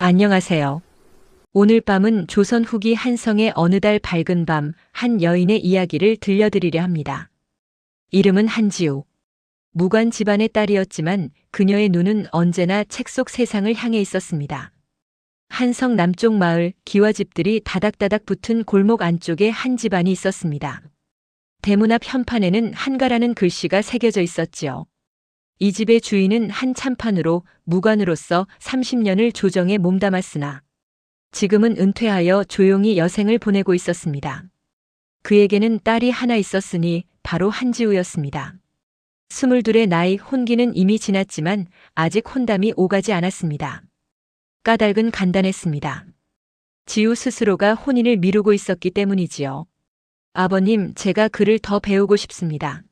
안녕하세요. 오늘 밤은 조선 후기 한성의 어느 달 밝은 밤 한 여인의 이야기를 들려드리려 합니다. 이름은 한지우. 무관 집안의 딸이었지만 그녀의 눈은 언제나 책 속 세상을 향해 있었습니다. 한성 남쪽 마을 기와집들이 다닥다닥 붙은 골목 안쪽에 한 집안이 있었습니다. 대문 앞 현판에는 한가라는 글씨가 새겨져 있었지요. 이 집의 주인은 한 참판으로 무관으로서 30년을 조정에 몸담았으나 지금은 은퇴하여 조용히 여생을 보내고 있었습니다. 그에게는 딸이 하나 있었으니 바로 한지우였습니다. 22의 나이 혼기는 이미 지났지만 아직 혼담이 오가지 않았습니다. 까닭은 간단했습니다. 지우 스스로가 혼인을 미루고 있었기 때문이지요. 아버님, 제가 글을 더 배우고 싶습니다.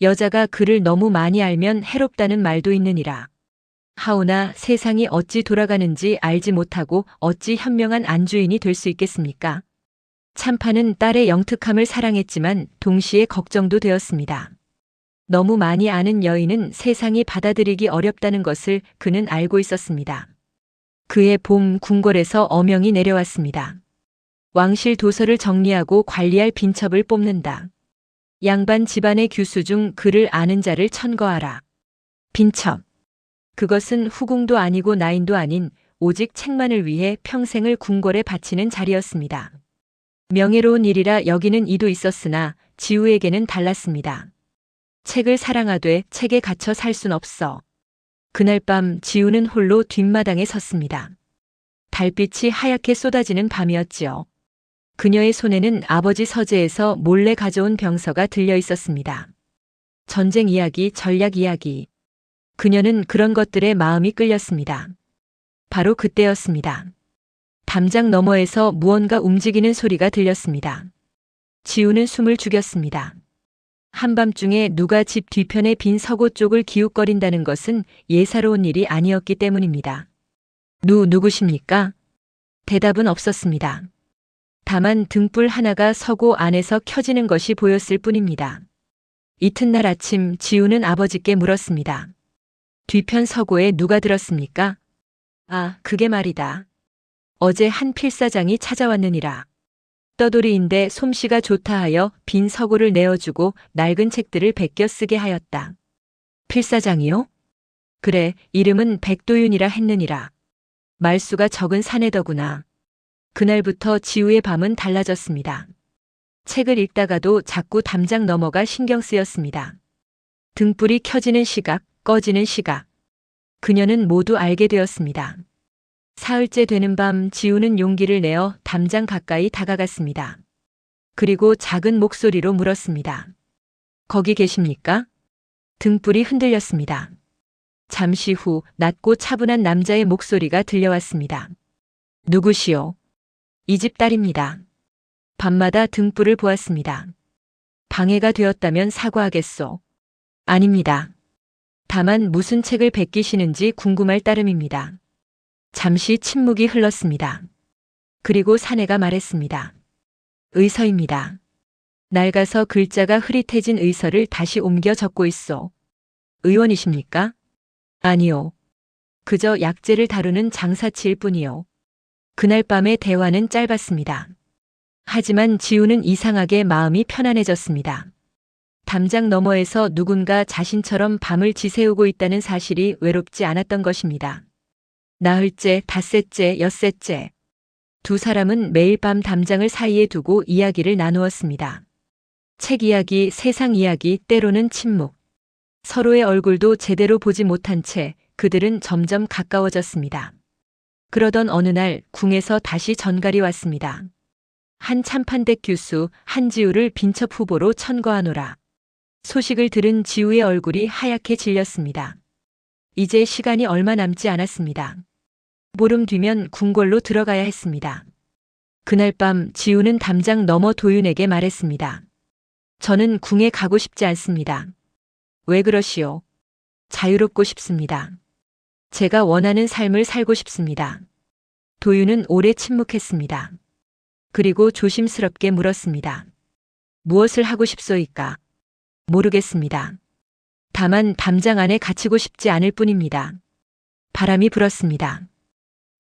여자가 글을 너무 많이 알면 해롭다는 말도 있느니라. 하오나 세상이 어찌 돌아가는지 알지 못하고 어찌 현명한 안주인이 될 수 있겠습니까? 참판은 딸의 영특함을 사랑했지만 동시에 걱정도 되었습니다. 너무 많이 아는 여인은 세상이 받아들이기 어렵다는 것을 그는 알고 있었습니다. 그해 봄 궁궐에서 어명이 내려왔습니다. 왕실 도서를 정리하고 관리할 빈첩을 뽑는다. 양반 집안의 규수 중 글을 아는 자를 천거하라. 빈첩. 그것은 후궁도 아니고 나인도 아닌 오직 책만을 위해 평생을 궁궐에 바치는 자리였습니다. 명예로운 일이라 여기는 이도 있었으나 지우에게는 달랐습니다. 책을 사랑하되 책에 갇혀 살 순 없어. 그날 밤 지우는 홀로 뒷마당에 섰습니다. 달빛이 하얗게 쏟아지는 밤이었지요. 그녀의 손에는 아버지 서재에서 몰래 가져온 병서가 들려 있었습니다. 전쟁 이야기, 전략 이야기. 그녀는 그런 것들에 마음이 끌렸습니다. 바로 그때였습니다. 담장 너머에서 무언가 움직이는 소리가 들렸습니다. 지우는 숨을 죽였습니다. 한밤중에 누가 집 뒤편의 빈 서고 쪽을 기웃거린다는 것은 예사로운 일이 아니었기 때문입니다. 누구십니까? 대답은 없었습니다. 다만 등불 하나가 서고 안에서 켜지는 것이 보였을 뿐입니다. 이튿날 아침 지우는 아버지께 물었습니다. 뒤편 서고에 누가 들었습니까? 아, 그게 말이다. 어제 한 필사장이 찾아왔느니라. 떠돌이인데 솜씨가 좋다 하여 빈 서고를 내어주고 낡은 책들을 베껴 쓰게 하였다. 필사장이요? 그래, 이름은 백도윤이라 했느니라. 말수가 적은 사내더구나. 그날부터 지우의 밤은 달라졌습니다. 책을 읽다가도 자꾸 담장 너머가 신경 쓰였습니다. 등불이 켜지는 시각, 꺼지는 시각. 그녀는 모두 알게 되었습니다. 사흘째 되는 밤 지우는 용기를 내어 담장 가까이 다가갔습니다. 그리고 작은 목소리로 물었습니다. 거기 계십니까? 등불이 흔들렸습니다. 잠시 후 낮고 차분한 남자의 목소리가 들려왔습니다. 누구시오? 이 집 딸입니다. 밤마다 등불을 보았습니다. 방해가 되었다면 사과하겠소. 아닙니다. 다만 무슨 책을 베끼시는지 궁금할 따름입니다. 잠시 침묵이 흘렀습니다. 그리고 사내가 말했습니다. 의서입니다. 낡아서 글자가 흐릿해진 의서를 다시 옮겨 적고 있소. 의원이십니까? 아니요. 그저 약재를 다루는 장사치일 뿐이요. 그날 밤의 대화는 짧았습니다. 하지만 지우는 이상하게 마음이 편안해졌습니다. 담장 너머에서 누군가 자신처럼 밤을 지새우고 있다는 사실이 외롭지 않았던 것입니다. 나흘째, 닷새째, 엿새째. 두 사람은 매일 밤 담장을 사이에 두고 이야기를 나누었습니다. 책 이야기, 세상 이야기, 때로는 침묵. 서로의 얼굴도 제대로 보지 못한 채 그들은 점점 가까워졌습니다. 그러던 어느 날 궁에서 다시 전갈이 왔습니다. 한 참판댁 규수 한지우를 빈첩 후보로 천거하노라. 소식을 들은 지우의 얼굴이 하얗게 질렸습니다. 이제 시간이 얼마 남지 않았습니다. 보름 뒤면 궁궐로 들어가야 했습니다. 그날 밤 지우는 담장 너머 도윤에게 말했습니다. 저는 궁에 가고 싶지 않습니다. 왜 그러시오? 자유롭고 싶습니다. 제가 원하는 삶을 살고 싶습니다. 도윤은 오래 침묵했습니다. 그리고 조심스럽게 물었습니다. 무엇을 하고 싶소이까? 모르겠습니다. 다만 담장 안에 갇히고 싶지 않을 뿐입니다. 바람이 불었습니다.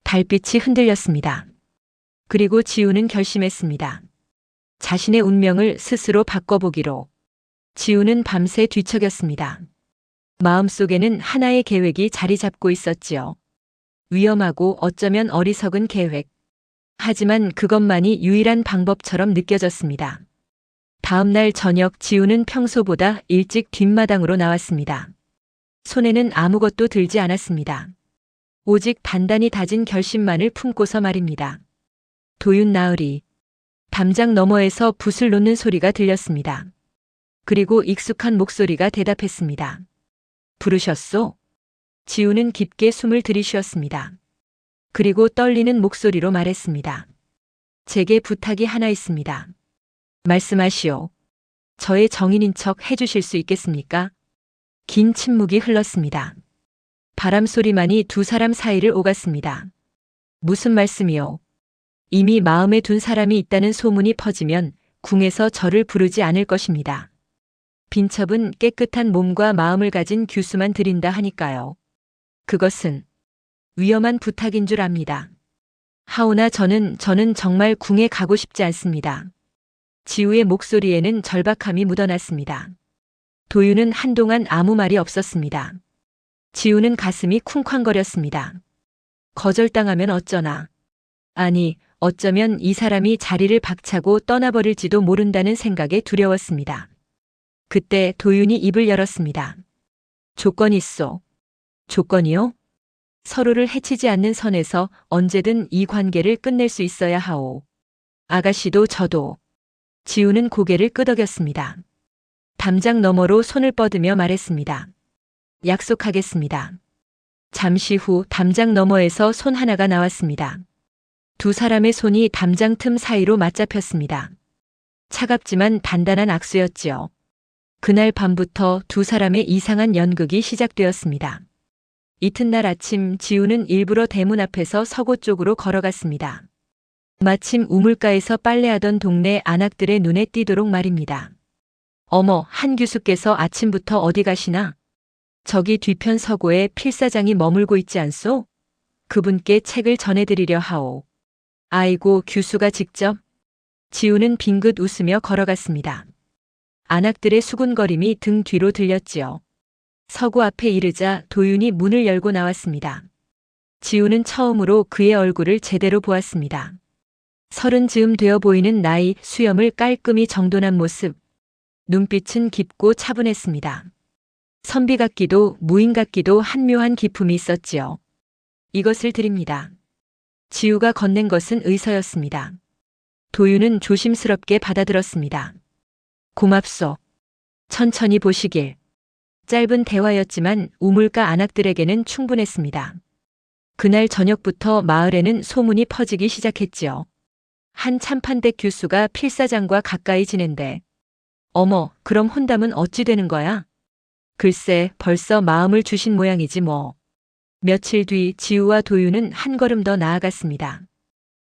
달빛이 흔들렸습니다. 그리고 지우는 결심했습니다. 자신의 운명을 스스로 바꿔보기로. 지우는 밤새 뒤척였습니다. 마음속에는 하나의 계획이 자리 잡고 있었지요. 위험하고 어쩌면 어리석은 계획. 하지만 그것만이 유일한 방법처럼 느껴졌습니다. 다음 날 저녁 지우는 평소보다 일찍 뒷마당으로 나왔습니다. 손에는 아무것도 들지 않았습니다. 오직 단단히 다진 결심만을 품고서 말입니다. 도윤 나으리. 담장 너머에서 붓을 놓는 소리가 들렸습니다. 그리고 익숙한 목소리가 대답했습니다. 부르셨소? 지우는 깊게 숨을 들이쉬었습니다. 그리고 떨리는 목소리로 말했습니다. 제게 부탁이 하나 있습니다. 말씀하시오. 저의 정인인 척 해주실 수 있겠습니까? 긴 침묵이 흘렀습니다. 바람 소리만이 두 사람 사이를 오갔습니다. 무슨 말씀이요? 이미 마음에 둔 사람이 있다는 소문이 퍼지면 궁에서 저를 부르지 않을 것입니다. 빈첩은 깨끗한 몸과 마음을 가진 규수만 드린다 하니까요. 그것은 위험한 부탁인 줄 압니다. 하오나 저는 정말 궁에 가고 싶지 않습니다. 지우의 목소리에는 절박함이 묻어났습니다. 도윤은 한동안 아무 말이 없었습니다. 지우는 가슴이 쿵쾅거렸습니다. 거절당하면 어쩌나. 아니, 어쩌면 이 사람이 자리를 박차고 떠나버릴지도 모른다는 생각에 두려웠습니다. 그때 도윤이 입을 열었습니다. 조건이 있소. 조건이요? 서로를 해치지 않는 선에서 언제든 이 관계를 끝낼 수 있어야 하오. 아가씨도 저도. 지우는 고개를 끄덕였습니다. 담장 너머로 손을 뻗으며 말했습니다. 약속하겠습니다. 잠시 후 담장 너머에서 손 하나가 나왔습니다. 두 사람의 손이 담장 틈 사이로 맞잡혔습니다. 차갑지만 단단한 악수였지요. 그날 밤부터 두 사람의 이상한 연극이 시작되었습니다. 이튿날 아침 지우는 일부러 대문 앞에서 서고 쪽으로 걸어갔습니다. 마침 우물가에서 빨래하던 동네 아낙들의 눈에 띄도록 말입니다. 어머, 한 교수께서 아침부터 어디 가시나? 저기 뒤편 서고에 필사장이 머물고 있지 않소? 그분께 책을 전해드리려 하오. 아이고, 교수가 직접? 지우는 빙긋 웃으며 걸어갔습니다. 아낙들의 수군거림이 등 뒤로 들렸지요. 서고 앞에 이르자 도윤이 문을 열고 나왔습니다. 지우는 처음으로 그의 얼굴을 제대로 보았습니다. 30 즈음 되어 보이는 나이, 수염을 깔끔히 정돈한 모습. 눈빛은 깊고 차분했습니다. 선비 같기도 무인 같기도 한 묘한 기품이 있었지요. 이것을 드립니다. 지우가 건넨 것은 의서였습니다. 도윤은 조심스럽게 받아들었습니다. 고맙소. 천천히 보시길. 짧은 대화였지만 우물가 아낙들에게는 충분했습니다. 그날 저녁부터 마을에는 소문이 퍼지기 시작했지요. 한 참판댁 교수가 필사장과 가까이 지낸대. 어머, 그럼 혼담은 어찌 되는 거야? 글쎄, 벌써 마음을 주신 모양이지 뭐. 며칠 뒤 지우와 도윤은 한 걸음 더 나아갔습니다.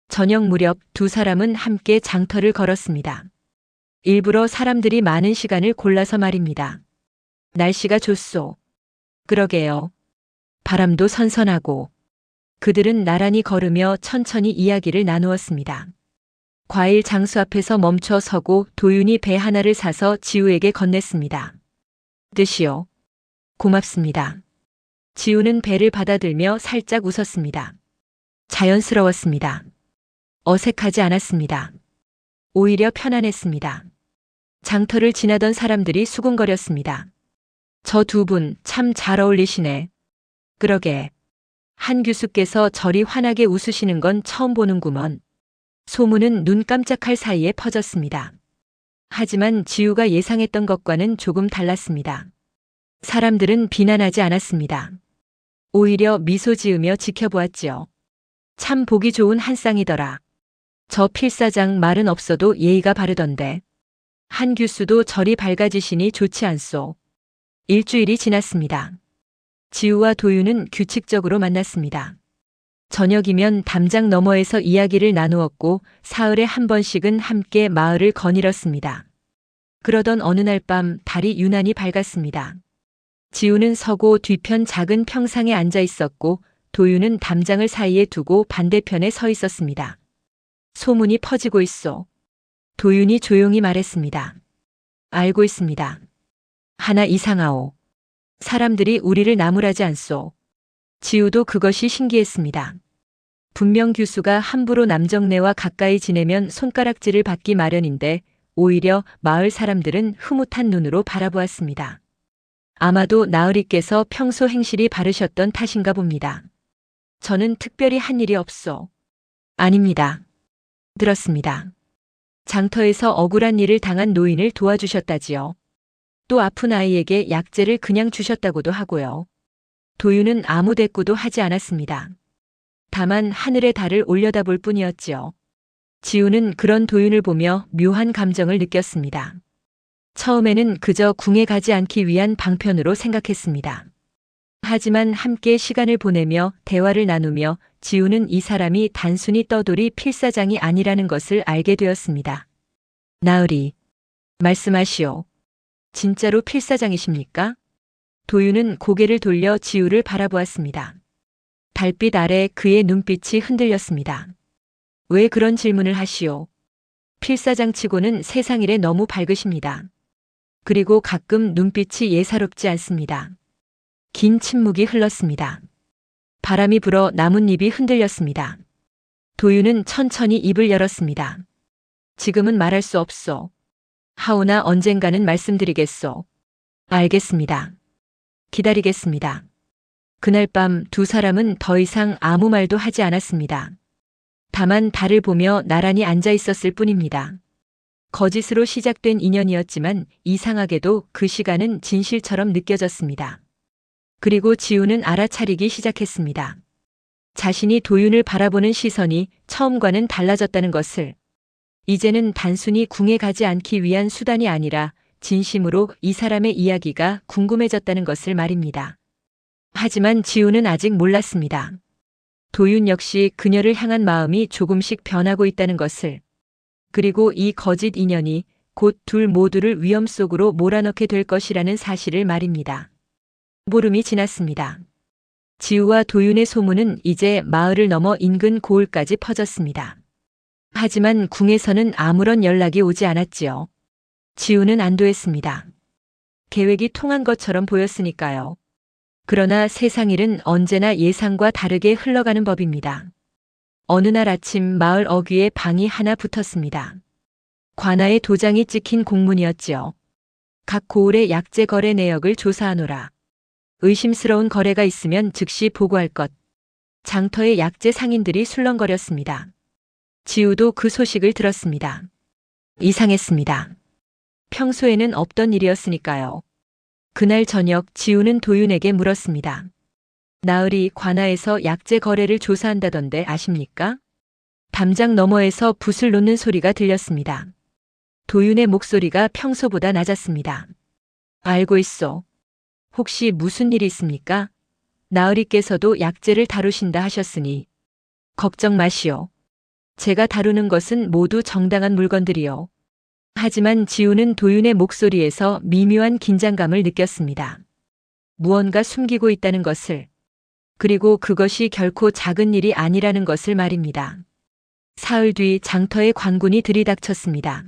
저녁 무렵 두 사람은 함께 장터를 걸었습니다. 일부러 사람들이 많은 시간을 골라서 말입니다. 날씨가 좋소. 그러게요. 바람도 선선하고. 그들은 나란히 걸으며 천천히 이야기를 나누었습니다. 과일 장수 앞에서 멈춰 서고 도윤이 배 하나를 사서 지우에게 건넸습니다. 드시오. 고맙습니다. 지우는 배를 받아들며 살짝 웃었습니다. 자연스러웠습니다. 어색하지 않았습니다. 오히려 편안했습니다. 장터를 지나던 사람들이 수군거렸습니다. 저 두 분 참 잘 어울리시네. 그러게. 한 교수께서 저리 환하게 웃으시는 건 처음 보는구먼. 소문은 눈 깜짝할 사이에 퍼졌습니다. 하지만 지우가 예상했던 것과는 조금 달랐습니다. 사람들은 비난하지 않았습니다. 오히려 미소 지으며 지켜보았지요. 참 보기 좋은 한 쌍이더라. 저 필사장 말은 없어도 예의가 바르던데. 한 교수도 저리 밝아지시니 좋지 않소. 일주일이 지났습니다. 지우와 도윤은 규칙적으로 만났습니다. 저녁이면 담장 너머에서 이야기를 나누었고 사흘에 한 번씩은 함께 마을을 거닐었습니다. 그러던 어느 날 밤 달이 유난히 밝았습니다. 지우는 서고 뒤편 작은 평상에 앉아 있었고 도윤은 담장을 사이에 두고 반대편에 서 있었습니다. 소문이 퍼지고 있어. 도윤이 조용히 말했습니다. 알고 있습니다. 하나 이상하오. 사람들이 우리를 나무라지 않소. 지우도 그것이 신기했습니다. 분명 규수가 함부로 남정네와 가까이 지내면 손가락질을 받기 마련인데 오히려 마을 사람들은 흐뭇한 눈으로 바라보았습니다. 아마도 나으리께서 평소 행실이 바르셨던 탓인가 봅니다. 저는 특별히 한 일이 없소. 아닙니다. 들었습니다. 장터에서 억울한 일을 당한 노인을 도와주셨다지요. 또 아픈 아이에게 약재를 그냥 주셨다고도 하고요. 도윤은 아무 대꾸도 하지 않았습니다. 다만 하늘의 달을 올려다볼 뿐이었지요. 지우는 그런 도윤을 보며 묘한 감정을 느꼈습니다. 처음에는 그저 궁에 가지 않기 위한 방편으로 생각했습니다. 하지만 함께 시간을 보내며 대화를 나누며 지우는 이 사람이 단순히 떠돌이 필사장이 아니라는 것을 알게 되었습니다. 나으리, 말씀하시오. 진짜로 필사장이십니까? 도윤은 고개를 돌려 지우를 바라보았습니다. 달빛 아래 그의 눈빛이 흔들렸습니다. 왜 그런 질문을 하시오? 필사장치고는 세상 일에 너무 밝으십니다. 그리고 가끔 눈빛이 예사롭지 않습니다. 긴 침묵이 흘렀습니다. 바람이 불어 나뭇잎이 흔들렸습니다. 도윤은 천천히 입을 열었습니다. 지금은 말할 수 없소. 하오나 언젠가는 말씀드리겠소. 알겠습니다. 기다리겠습니다. 그날 밤 두 사람은 더 이상 아무 말도 하지 않았습니다. 다만 달을 보며 나란히 앉아 있었을 뿐입니다. 거짓으로 시작된 인연이었지만 이상하게도 그 시간은 진실처럼 느껴졌습니다. 그리고 지우는 알아차리기 시작했습니다. 자신이 도윤을 바라보는 시선이 처음과는 달라졌다는 것을. 이제는 단순히 궁에 가지 않기 위한 수단이 아니라 진심으로 이 사람의 이야기가 궁금해졌다는 것을 말입니다. 하지만 지우는 아직 몰랐습니다. 도윤 역시 그녀를 향한 마음이 조금씩 변하고 있다는 것을. 그리고 이 거짓 인연이 곧 둘 모두를 위험 속으로 몰아넣게 될 것이라는 사실을 말입니다. 보름이 지났습니다. 지우와 도윤의 소문은 이제 마을을 넘어 인근 고을까지 퍼졌습니다. 하지만 궁에서는 아무런 연락이 오지 않았지요. 지우는 안도했습니다. 계획이 통한 것처럼 보였으니까요. 그러나 세상 일은 언제나 예상과 다르게 흘러가는 법입니다. 어느 날 아침 마을 어귀에 방이 하나 붙었습니다. 관아에 도장이 찍힌 공문이었지요. 각 고을의 약재 거래 내역을 조사하노라. 의심스러운 거래가 있으면 즉시 보고할 것. 장터의 약재 상인들이 술렁거렸습니다. 지우도 그 소식을 들었습니다. 이상했습니다. 평소에는 없던 일이었으니까요. 그날 저녁 지우는 도윤에게 물었습니다. 나으리 관아에서 약재 거래를 조사한다던데 아십니까? 담장 너머에서 붓을 놓는 소리가 들렸습니다. 도윤의 목소리가 평소보다 낮았습니다. 알고 있어. 혹시 무슨 일이 있습니까? 나으리께서도 약재를 다루신다 하셨으니. 걱정 마시오. 제가 다루는 것은 모두 정당한 물건들이요. 하지만 지우는 도윤의 목소리에서 미묘한 긴장감을 느꼈습니다. 무언가 숨기고 있다는 것을. 그리고 그것이 결코 작은 일이 아니라는 것을 말입니다. 사흘 뒤 장터의 관군이 들이닥쳤습니다.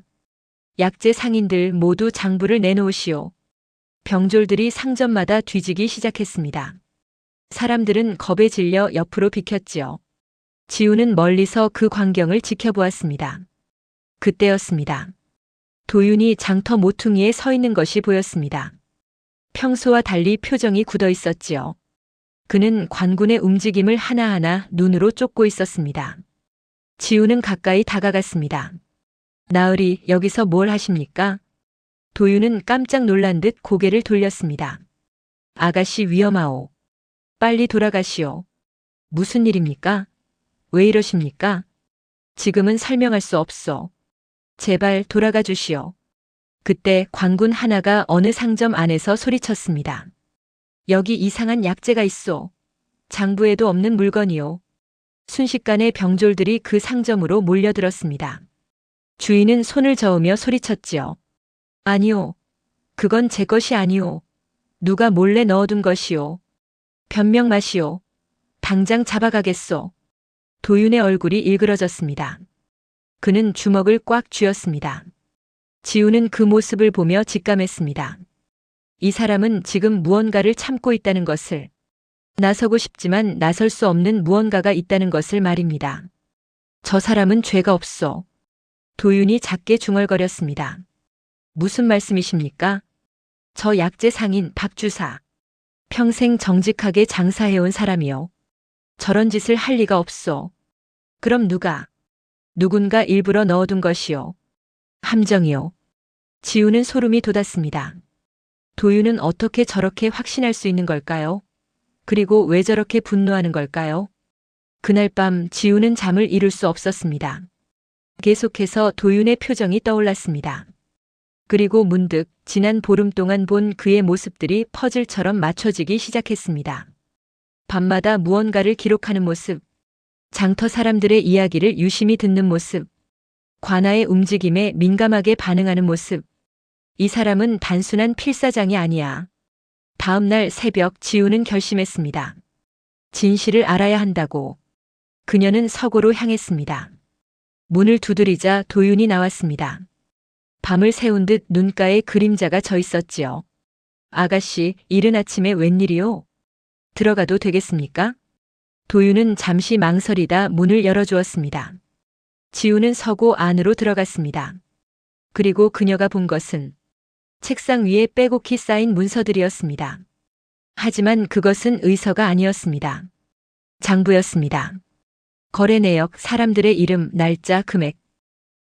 약재 상인들 모두 장부를 내놓으시오. 병졸들이 상점마다 뒤지기 시작했습니다. 사람들은 겁에 질려 옆으로 비켰지요. 지우는 멀리서 그 광경을 지켜보았습니다. 그때였습니다. 도윤이 장터 모퉁이에 서 있는 것이 보였습니다. 평소와 달리 표정이 굳어 있었지요. 그는 관군의 움직임을 하나하나 눈으로 쫓고 있었습니다. 지우는 가까이 다가갔습니다. 나으리, 여기서 뭘 하십니까? 도윤은 깜짝 놀란 듯 고개를 돌렸습니다. 아가씨 위험하오. 빨리 돌아가시오. 무슨 일입니까? 왜 이러십니까? 지금은 설명할 수 없어. 제발 돌아가 주시오. 그때 관군 하나가 어느 상점 안에서 소리쳤습니다. 여기 이상한 약재가 있소. 장부에도 없는 물건이요. 순식간에 병졸들이 그 상점으로 몰려들었습니다. 주인은 손을 저으며 소리쳤지요. 아니요. 그건 제 것이 아니오. 누가 몰래 넣어둔 것이오. 변명 마시오. 당장 잡아가겠소. 도윤의 얼굴이 일그러졌습니다. 그는 주먹을 꽉 쥐었습니다. 지우는 그 모습을 보며 직감했습니다. 이 사람은 지금 무언가를 참고 있다는 것을, 나서고 싶지만 나설 수 없는 무언가가 있다는 것을 말입니다. 저 사람은 죄가 없어. 도윤이 작게 중얼거렸습니다. 무슨 말씀이십니까? 저 약재 상인 박주사. 평생 정직하게 장사해온 사람이요. 저런 짓을 할 리가 없어. 그럼 누군가 일부러 넣어둔 것이요. 함정이요. 지우는 소름이 돋았습니다. 도윤은 어떻게 저렇게 확신할 수 있는 걸까요? 그리고 왜 저렇게 분노하는 걸까요? 그날 밤 지우는 잠을 이룰 수 없었습니다. 계속해서 도윤의 표정이 떠올랐습니다. 그리고 문득 지난 보름 동안 본 그의 모습들이 퍼즐처럼 맞춰지기 시작했습니다. 밤마다 무언가를 기록하는 모습, 장터 사람들의 이야기를 유심히 듣는 모습, 관아의 움직임에 민감하게 반응하는 모습. 이 사람은 단순한 필사장이 아니야. 다음 날 새벽 지우는 결심했습니다. 진실을 알아야 한다고. 그녀는 서고로 향했습니다. 문을 두드리자 도윤이 나왔습니다. 밤을 새운 듯 눈가에 그림자가 져 있었지요. 아가씨, 이른 아침에 웬일이요? 들어가도 되겠습니까? 도윤은 잠시 망설이다 문을 열어주었습니다. 지우는 서고 안으로 들어갔습니다. 그리고 그녀가 본 것은 책상 위에 빼곡히 쌓인 문서들이었습니다. 하지만 그것은 의서가 아니었습니다. 장부였습니다. 거래 내역, 사람들의 이름, 날짜, 금액.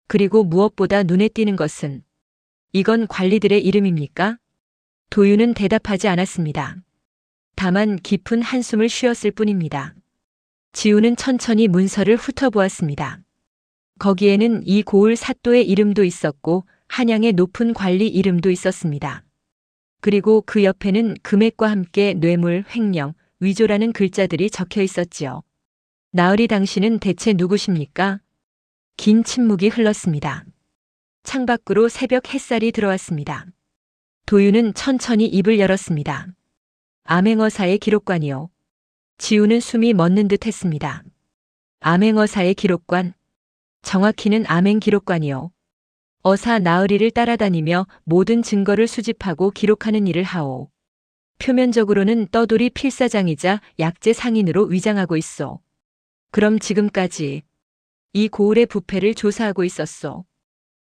그리고 무엇보다 눈에 띄는 것은, 이건 관리들의 이름입니까? 도윤은 대답하지 않았습니다. 다만 깊은 한숨을 쉬었을 뿐입니다. 지우는 천천히 문서를 훑어보았습니다. 거기에는 이 고을 사또의 이름도 있었고 한양의 높은 관리 이름도 있었습니다. 그리고 그 옆에는 금액과 함께 뇌물, 횡령, 위조라는 글자들이 적혀 있었지요. 나으리 당신은 대체 누구십니까? 긴 침묵이 흘렀습니다. 창밖으로 새벽 햇살이 들어왔습니다. 도윤은 천천히 입을 열었습니다. 암행어사의 기록관이요. 지우는 숨이 멎는 듯 했습니다. 암행어사의 기록관. 정확히는 암행기록관이요. 어사 나으리를 따라다니며 모든 증거를 수집하고 기록하는 일을 하오. 표면적으로는 떠돌이 필사장이자 약재 상인으로 위장하고 있어. 그럼 지금까지 이 고을의 부패를 조사하고 있었어.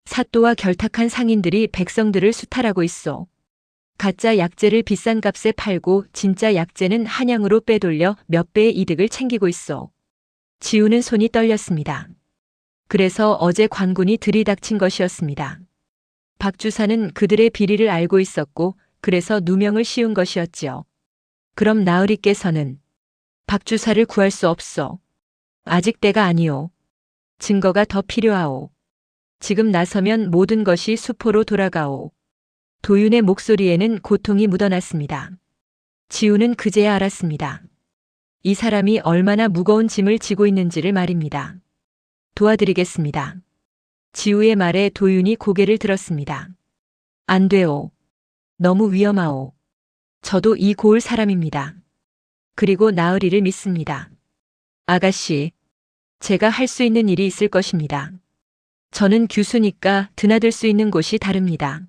사또와 결탁한 상인들이 백성들을 수탈하고 있어. 가짜 약재를 비싼 값에 팔고 진짜 약재는 한양으로 빼돌려 몇 배의 이득을 챙기고 있어. 지우는 손이 떨렸습니다. 그래서 어제 관군이 들이닥친 것이었습니다. 박 주사는 그들의 비리를 알고 있었고 그래서 누명을 씌운 것이었지요. 그럼 나으리께서는 박 주사를 구할 수 없어. 아직 때가 아니오. 증거가 더 필요하오. 지금 나서면 모든 것이 수포로 돌아가오. 도윤의 목소리에는 고통이 묻어났습니다. 지우는 그제야 알았습니다. 이 사람이 얼마나 무거운 짐을 지고 있는지를 말입니다. 도와드리겠습니다. 지우의 말에 도윤이 고개를 들었습니다. 안 돼요. 너무 위험하오. 저도 이 고을 사람입니다. 그리고 나으리를 믿습니다. 아가씨, 제가 할 수 있는 일이 있을 것입니다. 저는 교수니까 드나들 수 있는 곳이 다릅니다.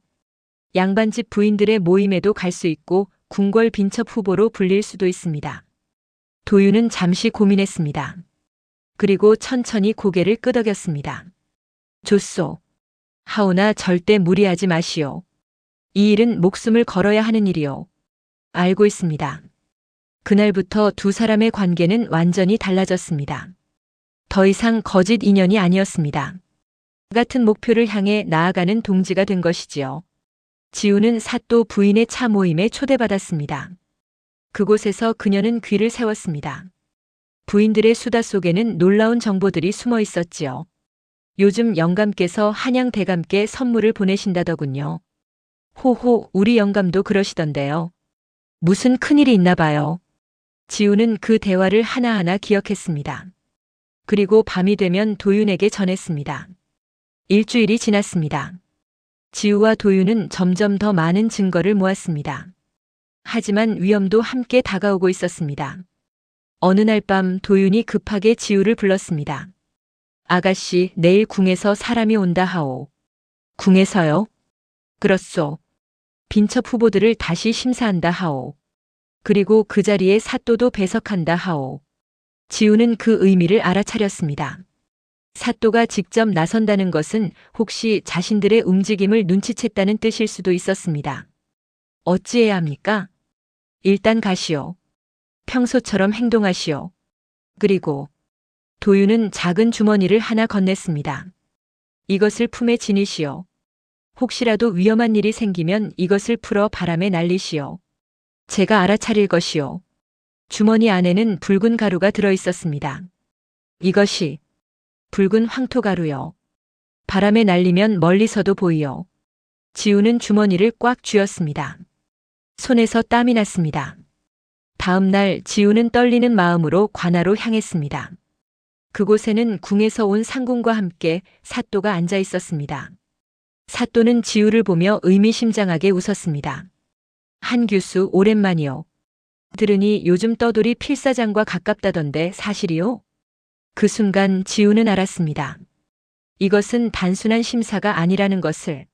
양반집 부인들의 모임에도 갈 수 있고 궁궐 빈첩 후보로 불릴 수도 있습니다. 도윤은 잠시 고민했습니다. 그리고 천천히 고개를 끄덕였습니다. 좋소. 하오나 절대 무리하지 마시오. 이 일은 목숨을 걸어야 하는 일이오. 알고 있습니다. 그날부터 두 사람의 관계는 완전히 달라졌습니다. 더 이상 거짓 인연이 아니었습니다. 같은 목표를 향해 나아가는 동지가 된 것이지요. 지우는 사또 부인의 차 모임에 초대받았습니다. 그곳에서 그녀는 귀를 세웠습니다. 부인들의 수다 속에는 놀라운 정보들이 숨어 있었지요. 요즘 영감께서 한양 대감께 선물을 보내신다더군요. 호호, 우리 영감도 그러시던데요. 무슨 큰일이 있나 봐요. 지우는 그 대화를 하나하나 기억했습니다. 그리고 밤이 되면 도윤에게 전했습니다. 일주일이 지났습니다. 지우와 도윤은 점점 더 많은 증거를 모았습니다. 하지만 위험도 함께 다가오고 있었습니다. 어느 날 밤 도윤이 급하게 지우를 불렀습니다. 아가씨, 내일 궁에서 사람이 온다 하오. 궁에서요? 그렇소. 빈첩 후보들을 다시 심사한다 하오. 그리고 그 자리에 사또도 배석한다 하오. 지우는 그 의미를 알아차렸습니다. 사또가 직접 나선다는 것은 혹시 자신들의 움직임을 눈치챘다는 뜻일 수도 있었습니다. 어찌해야 합니까? 일단 가시오. 평소처럼 행동하시오. 그리고 도윤은 작은 주머니를 하나 건넸습니다. 이것을 품에 지니시오. 혹시라도 위험한 일이 생기면 이것을 풀어 바람에 날리시오. 제가 알아차릴 것이오. 주머니 안에는 붉은 가루가 들어 있었습니다. 이것이 붉은 황토가루요. 바람에 날리면 멀리서도 보이요. 지우는 주머니를 꽉 쥐었습니다. 손에서 땀이 났습니다. 다음 날 지우는 떨리는 마음으로 관아로 향했습니다. 그곳에는 궁에서 온 상궁과 함께 사또가 앉아 있었습니다. 사또는 지우를 보며 의미심장하게 웃었습니다. 한 교수 오랜만이요. 들으니 요즘 떠돌이 필사장과 가깝다던데 사실이요? 그 순간 지우는 알았습니다. 이것은 단순한 심사가 아니라는 것을,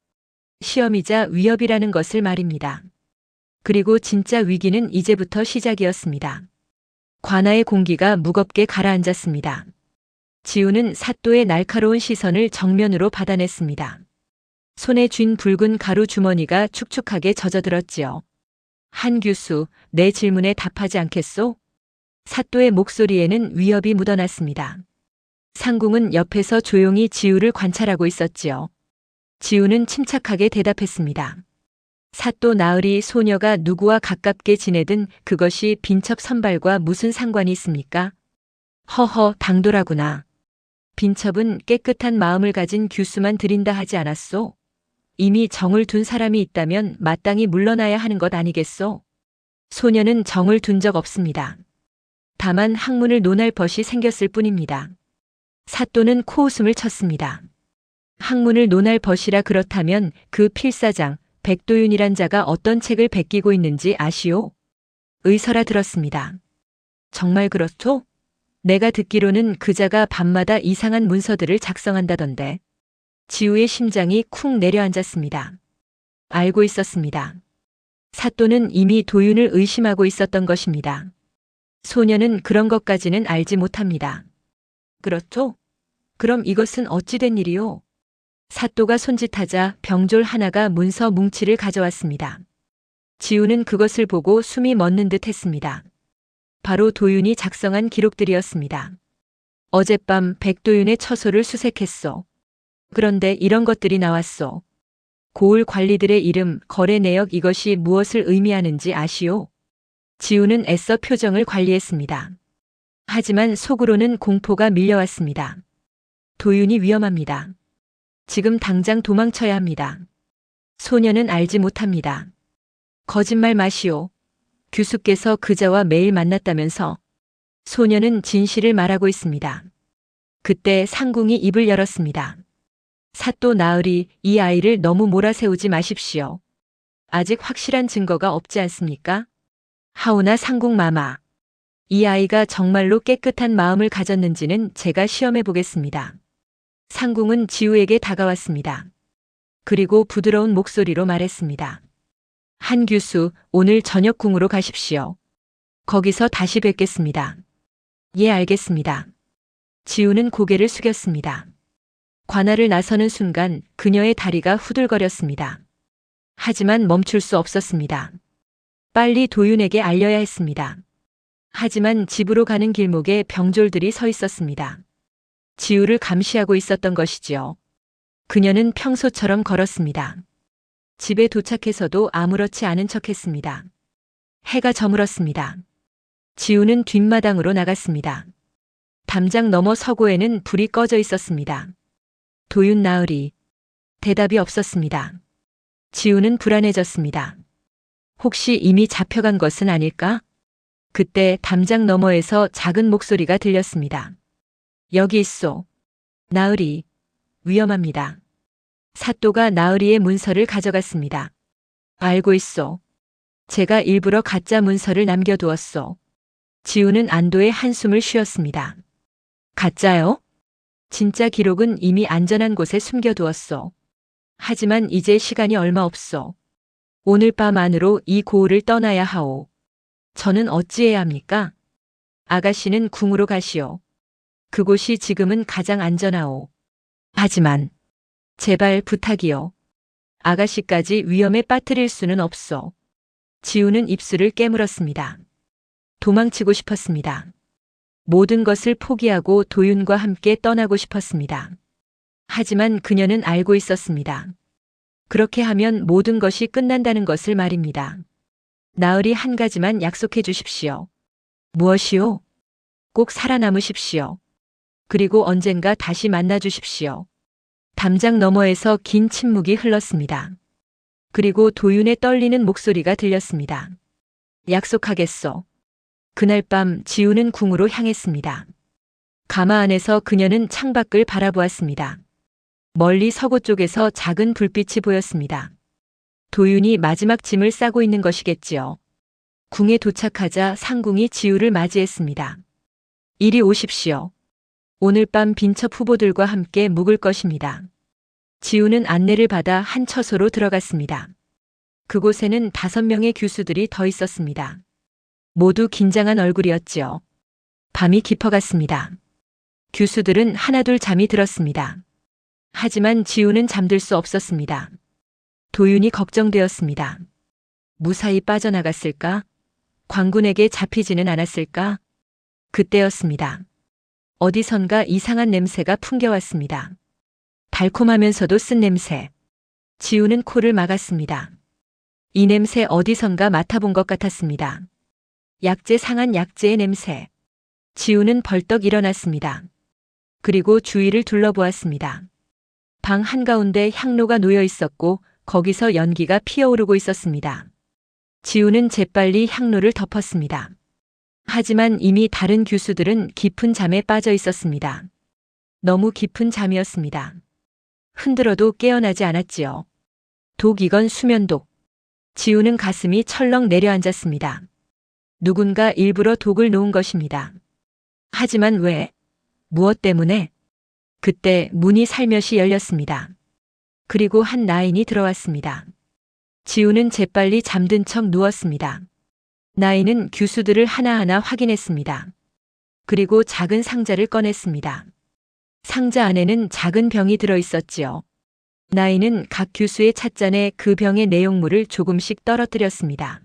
시험이자 위협이라는 것을 말입니다. 그리고 진짜 위기는 이제부터 시작이었습니다. 관아의 공기가 무겁게 가라앉았습니다. 지우는 사또의 날카로운 시선을 정면으로 받아냈습니다. 손에 쥔 붉은 가루 주머니가 축축하게 젖어들었지요. 한 교수, 내 질문에 답하지 않겠소? 사또의 목소리에는 위협이 묻어났습니다. 상궁은 옆에서 조용히 지우를 관찰하고 있었지요. 지우는 침착하게 대답했습니다. 사또 나으리 소녀가 누구와 가깝게 지내든 그것이 빈첩 선발과 무슨 상관이 있습니까? 허허, 당돌하구나. 빈첩은 깨끗한 마음을 가진 교수만 드린다 하지 않았소? 이미 정을 둔 사람이 있다면 마땅히 물러나야 하는 것 아니겠소? 소녀는 정을 둔 적 없습니다. 다만 학문을 논할 벗이 생겼을 뿐입니다. 사또는 코웃음을 쳤습니다. 학문을 논할 벗이라 그렇다면 그 필사장, 백도윤이란 자가 어떤 책을 베끼고 있는지 아시오? 의설아 들었습니다. 정말 그렇소? 내가 듣기로는 그 자가 밤마다 이상한 문서들을 작성한다던데. 지우의 심장이 쿵 내려앉았습니다. 알고 있었습니다. 사또는 이미 도윤을 의심하고 있었던 것입니다. 소녀는 그런 것까지는 알지 못합니다. 그렇죠? 그럼 이것은 어찌 된 일이요? 사또가 손짓하자 병졸 하나가 문서 뭉치를 가져왔습니다. 지우는 그것을 보고 숨이 멎는 듯 했습니다. 바로 도윤이 작성한 기록들이었습니다. 어젯밤 백도윤의 처소를 수색했소. 그런데 이런 것들이 나왔소. 고을 관리들의 이름, 거래 내역 이것이 무엇을 의미하는지 아시오? 지우는 애써 표정을 관리했습니다. 하지만 속으로는 공포가 밀려왔습니다. 도윤이 위험합니다. 지금 당장 도망쳐야 합니다. 소녀는 알지 못합니다. 거짓말 마시오. 교수께서 그자와 매일 만났다면서. 소녀는 진실을 말하고 있습니다. 그때 상궁이 입을 열었습니다. 사또 나으리, 이 아이를 너무 몰아세우지 마십시오. 아직 확실한 증거가 없지 않습니까? 하오나 상궁 마마. 이 아이가 정말로 깨끗한 마음을 가졌는지는 제가 시험해 보겠습니다. 상궁은 지우에게 다가왔습니다. 그리고 부드러운 목소리로 말했습니다. 한 교수, 오늘 저녁 궁으로 가십시오. 거기서 다시 뵙겠습니다. 예, 알겠습니다. 지우는 고개를 숙였습니다. 관아를 나서는 순간 그녀의 다리가 후들거렸습니다. 하지만 멈출 수 없었습니다. 빨리 도윤에게 알려야 했습니다. 하지만 집으로 가는 길목에 병졸들이 서 있었습니다. 지우를 감시하고 있었던 것이지요. 그녀는 평소처럼 걸었습니다. 집에 도착해서도 아무렇지 않은 척했습니다. 해가 저물었습니다. 지우는 뒷마당으로 나갔습니다. 담장 너머 서고에는 불이 꺼져 있었습니다. 도윤 나으리. 대답이 없었습니다. 지우는 불안해졌습니다. 혹시 이미 잡혀간 것은 아닐까? 그때 담장 너머에서 작은 목소리가 들렸습니다. 여기 있소. 나으리. 위험합니다. 사또가 나으리의 문서를 가져갔습니다. 알고 있소. 제가 일부러 가짜 문서를 남겨두었소. 지우는 안도의 한숨을 쉬었습니다. 가짜요? 진짜 기록은 이미 안전한 곳에 숨겨두었어. 하지만 이제 시간이 얼마 없어. 오늘 밤 안으로 이 고을을 떠나야 하오. 저는 어찌해야 합니까? 아가씨는 궁으로 가시오. 그곳이 지금은 가장 안전하오. 하지만 제발 부탁이요. 아가씨까지 위험에 빠뜨릴 수는 없어. 지우는 입술을 깨물었습니다. 도망치고 싶었습니다. 모든 것을 포기하고 도윤과 함께 떠나고 싶었습니다. 하지만 그녀는 알고 있었습니다. 그렇게 하면 모든 것이 끝난다는 것을 말입니다. 나으리 한 가지만 약속해 주십시오. 무엇이요? 꼭 살아남으십시오. 그리고 언젠가 다시 만나 주십시오. 담장 너머에서 긴 침묵이 흘렀습니다. 그리고 도윤의 떨리는 목소리가 들렸습니다. 약속하겠소. 그날 밤 지우는 궁으로 향했습니다. 가마 안에서 그녀는 창밖을 바라보았습니다. 멀리 서구 쪽에서 작은 불빛이 보였습니다. 도윤이 마지막 짐을 싸고 있는 것이겠지요. 궁에 도착하자 상궁이 지우를 맞이했습니다. 이리 오십시오. 오늘 밤 빈첩 후보들과 함께 묵을 것입니다. 지우는 안내를 받아 한 처소로 들어갔습니다. 그곳에는 5명의 교수들이 더 있었습니다. 모두 긴장한 얼굴이었지요. 밤이 깊어갔습니다. 교수들은 하나둘 잠이 들었습니다. 하지만 지우는 잠들 수 없었습니다. 도윤이 걱정되었습니다. 무사히 빠져나갔을까? 광군에게 잡히지는 않았을까? 그때였습니다. 어디선가 이상한 냄새가 풍겨왔습니다. 달콤하면서도 쓴 냄새. 지우는 코를 막았습니다. 이 냄새 어디선가 맡아본 것 같았습니다. 약재 상한 약재의 냄새. 지우는 벌떡 일어났습니다. 그리고 주위를 둘러보았습니다. 방 한가운데 향로가 놓여 있었고 거기서 연기가 피어오르고 있었습니다. 지우는 재빨리 향로를 덮었습니다. 하지만 이미 다른 교수들은 깊은 잠에 빠져 있었습니다. 너무 깊은 잠이었습니다. 흔들어도 깨어나지 않았지요. 독이건 수면독. 지우는 가슴이 철렁 내려앉았습니다. 누군가 일부러 독을 놓은 것입니다. 하지만 왜? 무엇 때문에? 그때 문이 살며시 열렸습니다. 그리고 한 나인이 들어왔습니다. 지우는 재빨리 잠든 척 누웠습니다. 나인은 교수들을 하나하나 확인했습니다. 그리고 작은 상자를 꺼냈습니다. 상자 안에는 작은 병이 들어 있었지요. 나인은 각 교수의 찻잔에 그 병의 내용물을 조금씩 떨어뜨렸습니다.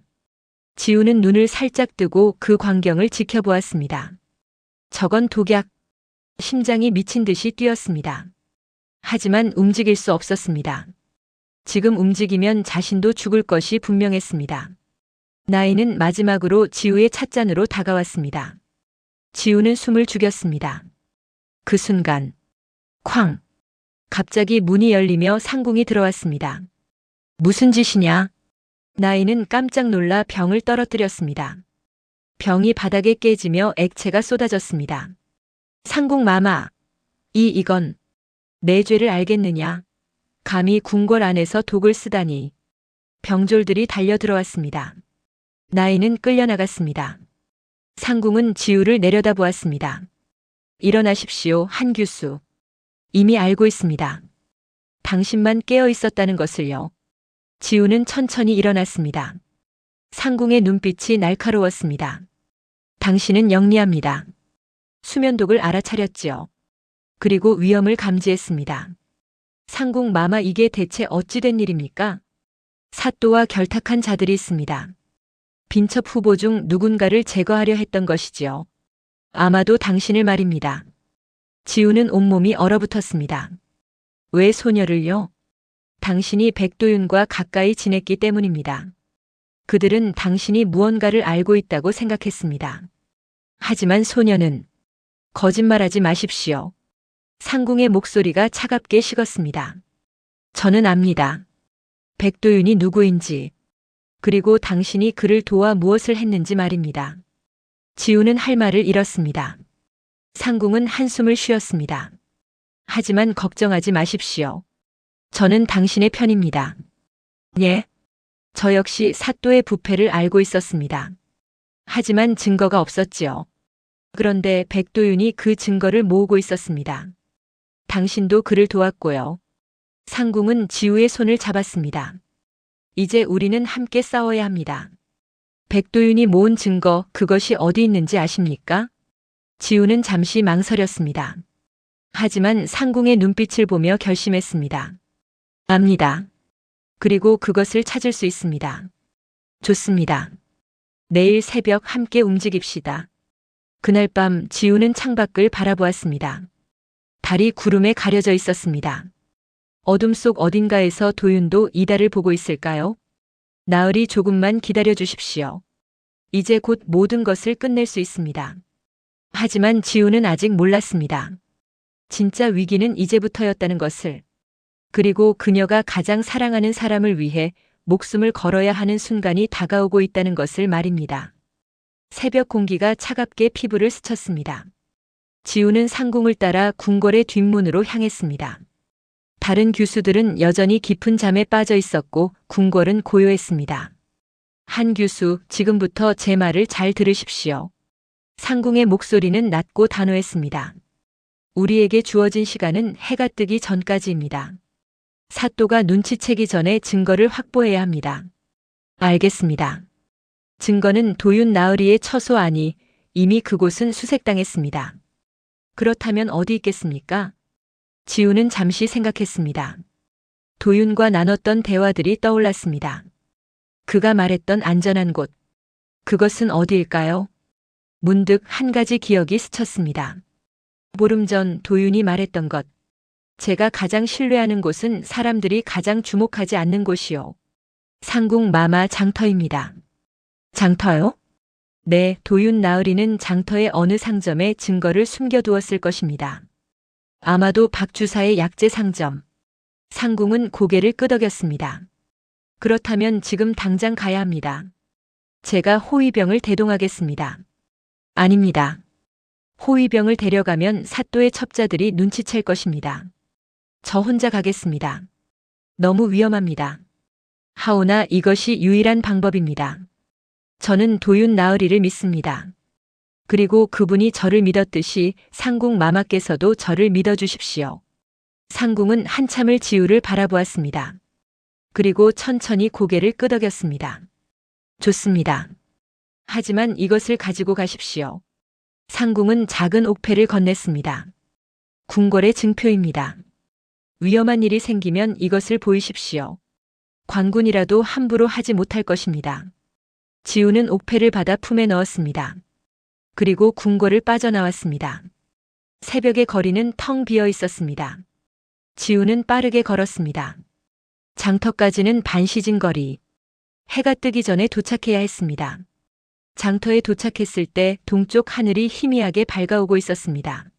지우는 눈을 살짝 뜨고 그 광경을 지켜보았습니다. 저건 독약. 심장이 미친 듯이 뛰었습니다. 하지만 움직일 수 없었습니다. 지금 움직이면 자신도 죽을 것이 분명했습니다. 나인은 마지막으로 지우의 찻잔으로 다가왔습니다. 지우는 숨을 죽였습니다. 그 순간 쾅! 갑자기 문이 열리며 상궁이 들어왔습니다. 무슨 짓이냐? 나인은 깜짝 놀라 병을 떨어뜨렸습니다. 병이 바닥에 깨지며 액체가 쏟아졌습니다. 상궁 마마, 이건 내 죄를 알겠느냐? 감히 궁궐 안에서 독을 쓰다니. 병졸들이 달려들어왔습니다. 나인은 끌려나갔습니다. 상궁은 지우를 내려다보았습니다. 일어나십시오, 한 교수. 이미 알고 있습니다. 당신만 깨어 있었다는 것을요. 지우는 천천히 일어났습니다. 상궁의 눈빛이 날카로웠습니다. 당신은 영리합니다. 수면독을 알아차렸지요. 그리고 위험을 감지했습니다. 상궁 마마, 이게 대체 어찌된 일입니까? 사또와 결탁한 자들이 있습니다. 빈첩 후보 중 누군가를 제거하려 했던 것이지요. 아마도 당신을 말입니다. 지우는 온몸이 얼어붙었습니다. 왜 소녀를요? 당신이 백도윤과 가까이 지냈기 때문입니다. 그들은 당신이 무언가를 알고 있다고 생각했습니다. 하지만 소녀는 거짓말하지 마십시오. 상궁의 목소리가 차갑게 식었습니다. 저는 압니다. 백도윤이 누구인지, 그리고 당신이 그를 도와 무엇을 했는지 말입니다. 지우는 할 말을 잃었습니다. 상궁은 한숨을 쉬었습니다. 하지만 걱정하지 마십시오. 저는 당신의 편입니다. 예. 저 역시 사또의 부패를 알고 있었습니다. 하지만 증거가 없었지요. 그런데 백도윤이 그 증거를 모으고 있었습니다. 당신도 그를 도왔고요. 상궁은 지우의 손을 잡았습니다. 이제 우리는 함께 싸워야 합니다. 백도윤이 모은 증거, 그것이 어디 있는지 아십니까? 지우는 잠시 망설였습니다. 하지만 상궁의 눈빛을 보며 결심했습니다. 압니다. 그리고 그것을 찾을 수 있습니다. 좋습니다. 내일 새벽 함께 움직입시다. 그날 밤 지우는 창밖을 바라보았습니다. 달이 구름에 가려져 있었습니다. 어둠 속 어딘가에서 도윤도 이 달을 보고 있을까요? 나으리, 조금만 기다려 주십시오. 이제 곧 모든 것을 끝낼 수 있습니다. 하지만 지우는 아직 몰랐습니다. 진짜 위기는 이제부터였다는 것을. 그리고 그녀가 가장 사랑하는 사람을 위해 목숨을 걸어야 하는 순간이 다가오고 있다는 것을 말입니다. 새벽 공기가 차갑게 피부를 스쳤습니다. 지우는 상궁을 따라 궁궐의 뒷문으로 향했습니다. 다른 교수들은 여전히 깊은 잠에 빠져 있었고 궁궐은 고요했습니다. 한 교수, 지금부터 제 말을 잘 들으십시오. 상궁의 목소리는 낮고 단호했습니다. 우리에게 주어진 시간은 해가 뜨기 전까지입니다. 사또가 눈치채기 전에 증거를 확보해야 합니다. 알겠습니다. 증거는 도윤 나으리의 처소 아니, 이미 그곳은 수색당했습니다. 그렇다면 어디 있겠습니까? 지우는 잠시 생각했습니다. 도윤과 나눴던 대화들이 떠올랐습니다. 그가 말했던 안전한 곳. 그것은 어디일까요? 문득 한 가지 기억이 스쳤습니다. 보름 전 도윤이 말했던 것. 제가 가장 신뢰하는 곳은 사람들이 가장 주목하지 않는 곳이요. 상궁 마마 장터입니다. 장터요? 네, 도윤 나으리는 장터의 어느 상점에 증거를 숨겨두었을 것입니다. 아마도 박 주사의 약재 상점. 상궁은 고개를 끄덕였습니다. 그렇다면 지금 당장 가야 합니다. 제가 호위병을 대동하겠습니다. 아닙니다. 호위병을 데려가면 사또의 첩자들이 눈치챌 것입니다. 저 혼자 가겠습니다. 너무 위험합니다. 하오나 이것이 유일한 방법입니다. 저는 도윤 나으리를 믿습니다. 그리고 그분이 저를 믿었듯이 상궁 마마께서도 저를 믿어주십시오. 상궁은 한참을 지우를 바라보았습니다. 그리고 천천히 고개를 끄덕였습니다. 좋습니다. 하지만 이것을 가지고 가십시오. 상궁은 작은 옥패를 건넸습니다. 궁궐의 증표입니다. 위험한 일이 생기면 이것을 보이십시오. 관군이라도 함부로 하지 못할 것입니다. 지우는 옥패를 받아 품에 넣었습니다. 그리고 궁궐을 빠져나왔습니다. 새벽의 거리는 텅 비어 있었습니다. 지우는 빠르게 걸었습니다. 장터까지는 반시진 거리. 해가 뜨기 전에 도착해야 했습니다. 장터에 도착했을 때 동쪽 하늘이 희미하게 밝아오고 있었습니다.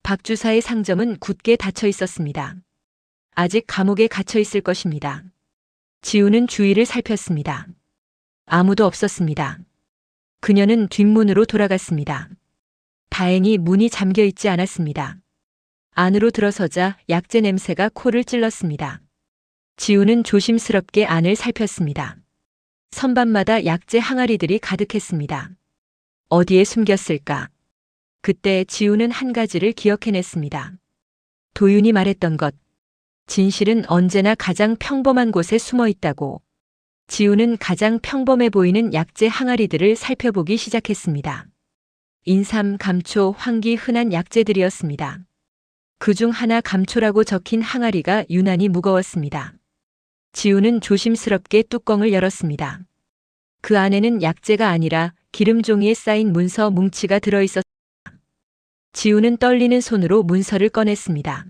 박주사의 상점은 굳게 닫혀 있었습니다. 아직 감옥에 갇혀 있을 것입니다. 지우는 주위를 살폈습니다. 아무도 없었습니다. 그녀는 뒷문으로 돌아갔습니다. 다행히 문이 잠겨 있지 않았습니다. 안으로 들어서자 약재 냄새가 코를 찔렀습니다. 지우는 조심스럽게 안을 살폈습니다. 선반마다 약재 항아리들이 가득했습니다. 어디에 숨겼을까? 그때 지우는 한 가지를 기억해냈습니다. 도윤이 말했던 것. 진실은 언제나 가장 평범한 곳에 숨어 있다고. 지우는 가장 평범해 보이는 약재 항아리들을 살펴보기 시작했습니다. 인삼, 감초, 황기 흔한 약재들이었습니다. 그중 하나 감초라고 적힌 항아리가 유난히 무거웠습니다. 지우는 조심스럽게 뚜껑을 열었습니다. 그 안에는 약재가 아니라 기름 종이에 쌓인 문서 뭉치가 들어있었습니다. 지우는 떨리는 손으로 문서를 꺼냈습니다.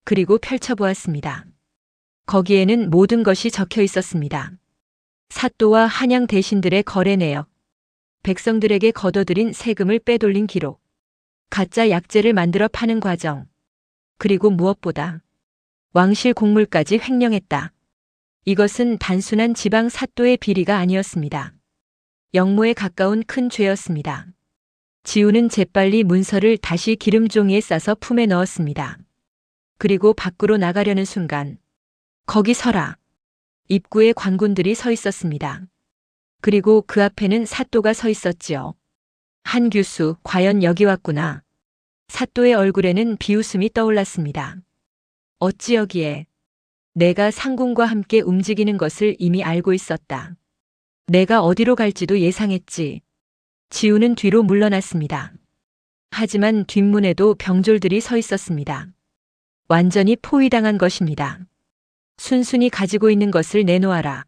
그리고 펼쳐보았습니다. 거기에는 모든 것이 적혀 있었습니다. 사또와 한양 대신들의 거래 내역, 백성들에게 거둬들인 세금을 빼돌린 기록, 가짜 약재를 만들어 파는 과정, 그리고 무엇보다 왕실 공물까지 횡령했다. 이것은 단순한 지방 사또의 비리가 아니었습니다. 역모에 가까운 큰 죄였습니다. 지우는 재빨리 문서를 다시 기름종이에 싸서 품에 넣었습니다. 그리고 밖으로 나가려는 순간, 거기 서라. 입구에 관군들이 서 있었습니다. 그리고 그 앞에는 사또가 서 있었지요. 한 교수, 과연 여기 왔구나. 사또의 얼굴에는 비웃음이 떠올랐습니다. 어찌 여기에? 내가 상궁과 함께 움직이는 것을 이미 알고 있었다. 내가 어디로 갈지도 예상했지. 지우는 뒤로 물러났습니다. 하지만 뒷문에도 병졸들이 서 있었습니다. 완전히 포위당한 것입니다. 순순히 가지고 있는 것을 내놓아라.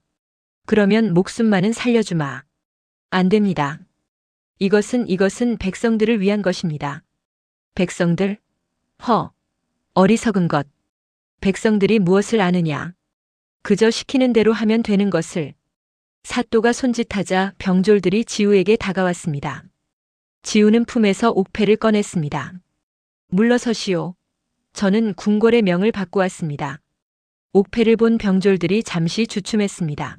그러면 목숨만은 살려주마. 안 됩니다. 이것은 백성들을 위한 것입니다. 백성들? 어리석은 것. 백성들이 무엇을 아느냐. 그저 시키는 대로 하면 되는 것을. 사또가 손짓하자 병졸들이 지우에게 다가왔습니다. 지우는 품에서 옥패를 꺼냈습니다. 물러서시오. 저는 궁궐의 명을 받고 왔습니다. 옥패를 본 병졸들이 잠시 주춤했습니다.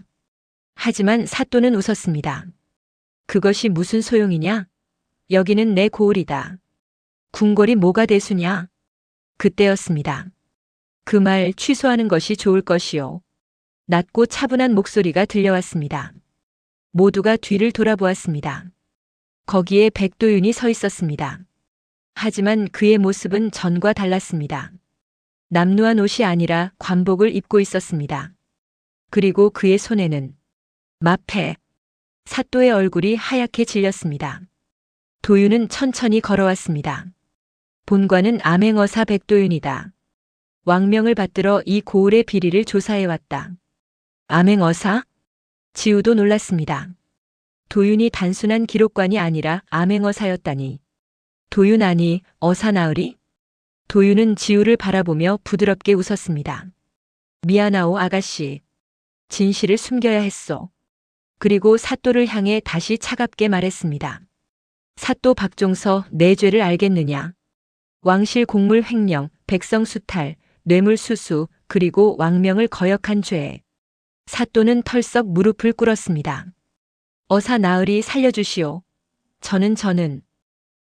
하지만 사또는 웃었습니다. 그것이 무슨 소용이냐? 여기는 내 고을이다. 궁궐이 뭐가 대수냐? 그때였습니다. 그 말 취소하는 것이 좋을 것이요. 낮고 차분한 목소리가 들려왔습니다. 모두가 뒤를 돌아보았습니다. 거기에 백도윤이 서 있었습니다. 하지만 그의 모습은 전과 달랐습니다. 남루한 옷이 아니라 관복을 입고 있었습니다. 그리고 그의 손에는 마패. 사또의 얼굴이 하얗게 질렸습니다. 도윤은 천천히 걸어왔습니다. 본관은 암행어사 백도윤이다. 왕명을 받들어 이 고을의 비리를 조사해왔다. 암행어사? 지우도 놀랐습니다. 도윤이 단순한 기록관이 아니라 암행어사였다니. 도윤 아니, 어사나으리? 도윤은 지우를 바라보며 부드럽게 웃었습니다. 미안하오 아가씨. 진실을 숨겨야 했소. 그리고 사또를 향해 다시 차갑게 말했습니다. 사또 박종서, 내 죄를 알겠느냐? 왕실 곡물 횡령, 백성 수탈, 뇌물 수수, 그리고 왕명을 거역한 죄. 사또는 털썩 무릎을 꿇었습니다. 어사 나으리 살려주시오. 저는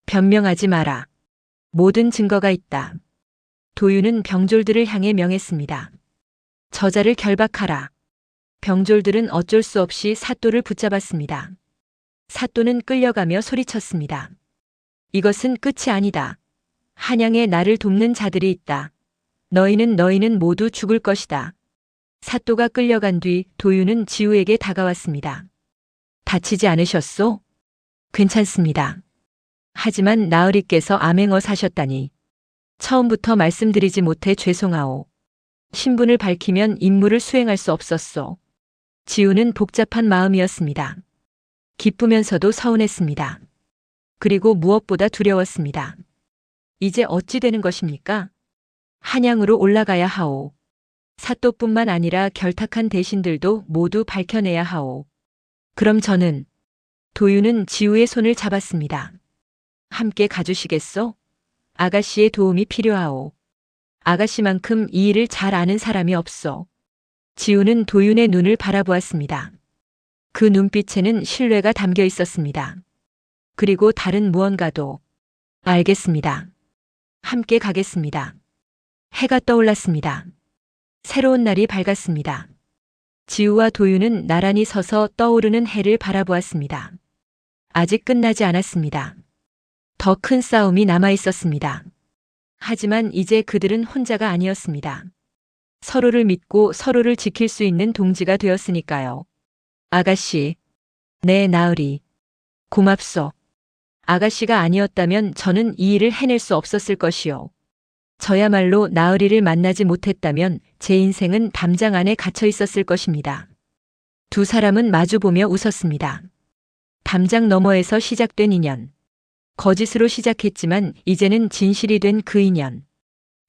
변명하지 마라. 모든 증거가 있다. 도윤은 병졸들을 향해 명했습니다. 저자를 결박하라. 병졸들은 어쩔 수 없이 사또를 붙잡았습니다. 사또는 끌려가며 소리쳤습니다. 이것은 끝이 아니다. 한양에 나를 돕는 자들이 있다. 너희는 모두 죽을 것이다. 사또가 끌려간 뒤 도윤은 지우에게 다가왔습니다. 다치지 않으셨소? 괜찮습니다. 하지만 나으리께서 암행어사셨다니. 처음부터 말씀드리지 못해 죄송하오. 신분을 밝히면 임무를 수행할 수 없었소. 지우는 복잡한 마음이었습니다. 기쁘면서도 서운했습니다. 그리고 무엇보다 두려웠습니다. 이제 어찌 되는 것입니까? 한양으로 올라가야 하오. 사또뿐만 아니라 결탁한 대신들도 모두 밝혀내야 하오. 그럼 저는 도윤은 지우의 손을 잡았습니다. 함께 가주시겠소? 아가씨의 도움이 필요하오. 아가씨만큼 이 일을 잘 아는 사람이 없어. 지우는 도윤의 눈을 바라보았습니다. 그 눈빛에는 신뢰가 담겨 있었습니다. 그리고 다른 무언가도. 알겠습니다. 함께 가겠습니다. 해가 떠올랐습니다. 새로운 날이 밝았습니다. 지우와 도윤은 나란히 서서 떠오르는 해를 바라보았습니다. 아직 끝나지 않았습니다. 더 큰 싸움이 남아 있었습니다. 하지만 이제 그들은 혼자가 아니었습니다. 서로를 믿고 서로를 지킬 수 있는 동지가 되었으니까요. 아가씨, 네 나으리. 고맙소. 아가씨가 아니었다면 저는 이 일을 해낼 수 없었을 것이요. 저야말로 나으리를 만나지 못했다면 제 인생은 담장 안에 갇혀 있었을 것입니다. 두 사람은 마주보며 웃었습니다. 담장 너머에서 시작된 인연. 거짓으로 시작했지만 이제는 진실이 된 그 인연.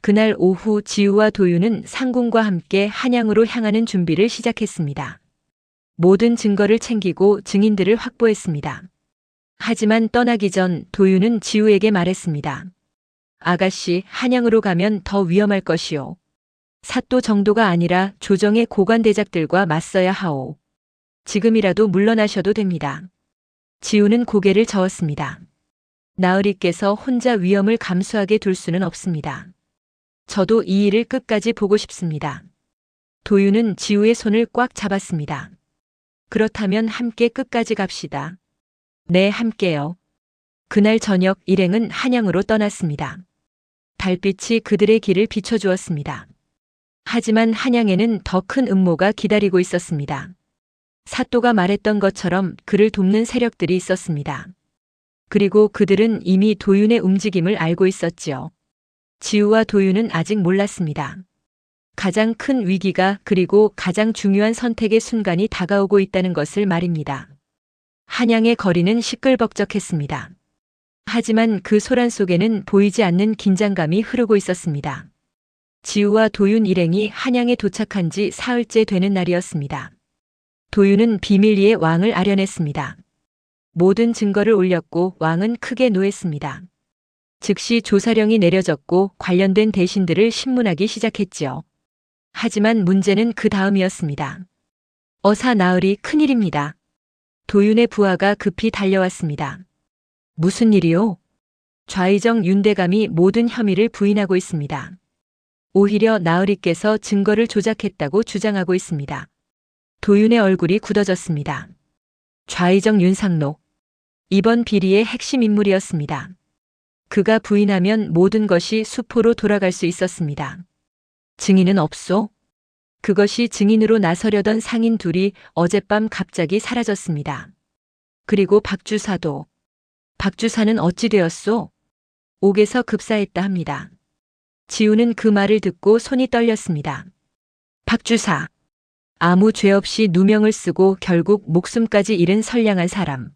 그날 오후 지우와 도윤은 상궁과 함께 한양으로 향하는 준비를 시작했습니다. 모든 증거를 챙기고 증인들을 확보했습니다. 하지만 떠나기 전 도윤은 지우에게 말했습니다. 아가씨, 한양으로 가면 더 위험할 것이오. 사또 정도가 아니라 조정의 고관대작들과 맞서야 하오. 지금이라도 물러나셔도 됩니다. 지우는 고개를 저었습니다. 나으리께서 혼자 위험을 감수하게 둘 수는 없습니다. 저도 이 일을 끝까지 보고 싶습니다. 도윤은 지우의 손을 꽉 잡았습니다. 그렇다면 함께 끝까지 갑시다. 네, 함께요. 그날 저녁 일행은 한양으로 떠났습니다. 달빛이 그들의 길을 비춰주었습니다. 하지만 한양에는 더 큰 음모가 기다리고 있었습니다. 사또가 말했던 것처럼 그를 돕는 세력들이 있었습니다. 그리고 그들은 이미 도윤의 움직임을 알고 있었지요. 지우와 도윤은 아직 몰랐습니다. 가장 큰 위기가 그리고 가장 중요한 선택의 순간이 다가오고 있다는 것을 말입니다. 한양의 거리는 시끌벅적했습니다. 하지만 그 소란 속에는 보이지 않는 긴장감이 흐르고 있었습니다. 지우와 도윤 일행이 한양에 도착한 지 사흘째 되는 날이었습니다. 도윤은 비밀리에 왕을 아련했습니다. 모든 증거를 올렸고 왕은 크게 노했습니다. 즉시 조사령이 내려졌고 관련된 대신들을 신문하기 시작했지요. 하지만 문제는 그 다음이었습니다. 어사 나으리 큰일입니다. 도윤의 부하가 급히 달려왔습니다. 무슨 일이요? 좌의정 윤대감이 모든 혐의를 부인하고 있습니다. 오히려 나으리께서 증거를 조작했다고 주장하고 있습니다. 도윤의 얼굴이 굳어졌습니다. 좌의정 윤상록. 이번 비리의 핵심 인물이었습니다. 그가 부인하면 모든 것이 수포로 돌아갈 수 있었습니다. 증인은 없소? 그것이 증인으로 나서려던 상인 둘이 어젯밤 갑자기 사라졌습니다. 그리고 박주사도. 박주사는 어찌 되었소? 옥에서 급사했다 합니다. 지우는 그 말을 듣고 손이 떨렸습니다. 박주사. 아무 죄 없이 누명을 쓰고 결국 목숨까지 잃은 선량한 사람.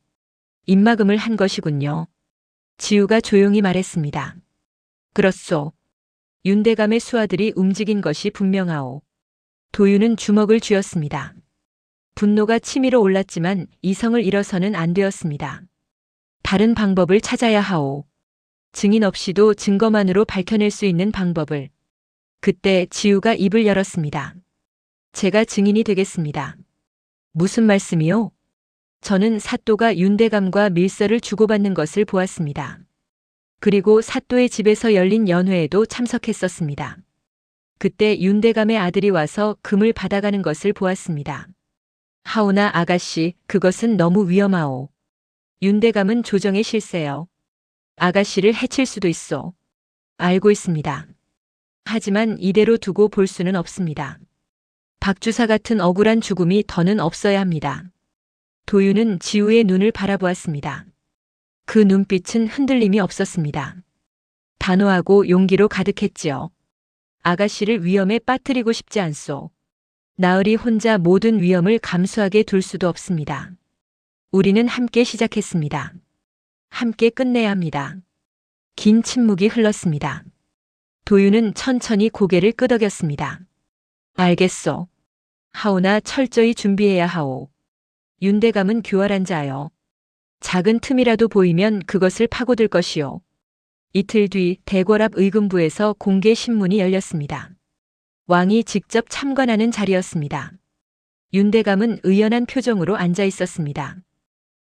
입막음을 한 것이군요. 지우가 조용히 말했습니다. 그렇소. 윤대감의 수하들이 움직인 것이 분명하오. 도윤은 주먹을 쥐었습니다. 분노가 치밀어 올랐지만 이성을 잃어서는 안 되었습니다. 다른 방법을 찾아야 하오. 증인 없이도 증거만으로 밝혀낼 수 있는 방법을. 그때 지우가 입을 열었습니다. 제가 증인이 되겠습니다. 무슨 말씀이요? 저는 사또가 윤대감과 밀서를 주고받는 것을 보았습니다. 그리고 사또의 집에서 열린 연회에도 참석했었습니다. 그때 윤대감의 아들이 와서 금을 받아가는 것을 보았습니다. 하오나 아가씨, 그것은 너무 위험하오. 윤대감은 조정의 실세요. 아가씨를 해칠 수도 있어. 알고 있습니다. 하지만 이대로 두고 볼 수는 없습니다. 박주사 같은 억울한 죽음이 더는 없어야 합니다. 도윤은 지우의 눈을 바라보았습니다. 그 눈빛은 흔들림이 없었습니다. 단호하고 용기로 가득했지요. 아가씨를 위험에 빠뜨리고 싶지 않소. 나으리 혼자 모든 위험을 감수하게 둘 수도 없습니다. 우리는 함께 시작했습니다. 함께 끝내야 합니다. 긴 침묵이 흘렀습니다. 도윤은 천천히 고개를 끄덕였습니다. 알겠소. 하오나 철저히 준비해야 하오. 윤대감은 교활한 자요. 작은 틈이라도 보이면 그것을 파고들 것이요. 이틀 뒤 대궐 앞 의금부에서 공개 신문이 열렸습니다. 왕이 직접 참관하는 자리였습니다. 윤대감은 의연한 표정으로 앉아 있었습니다.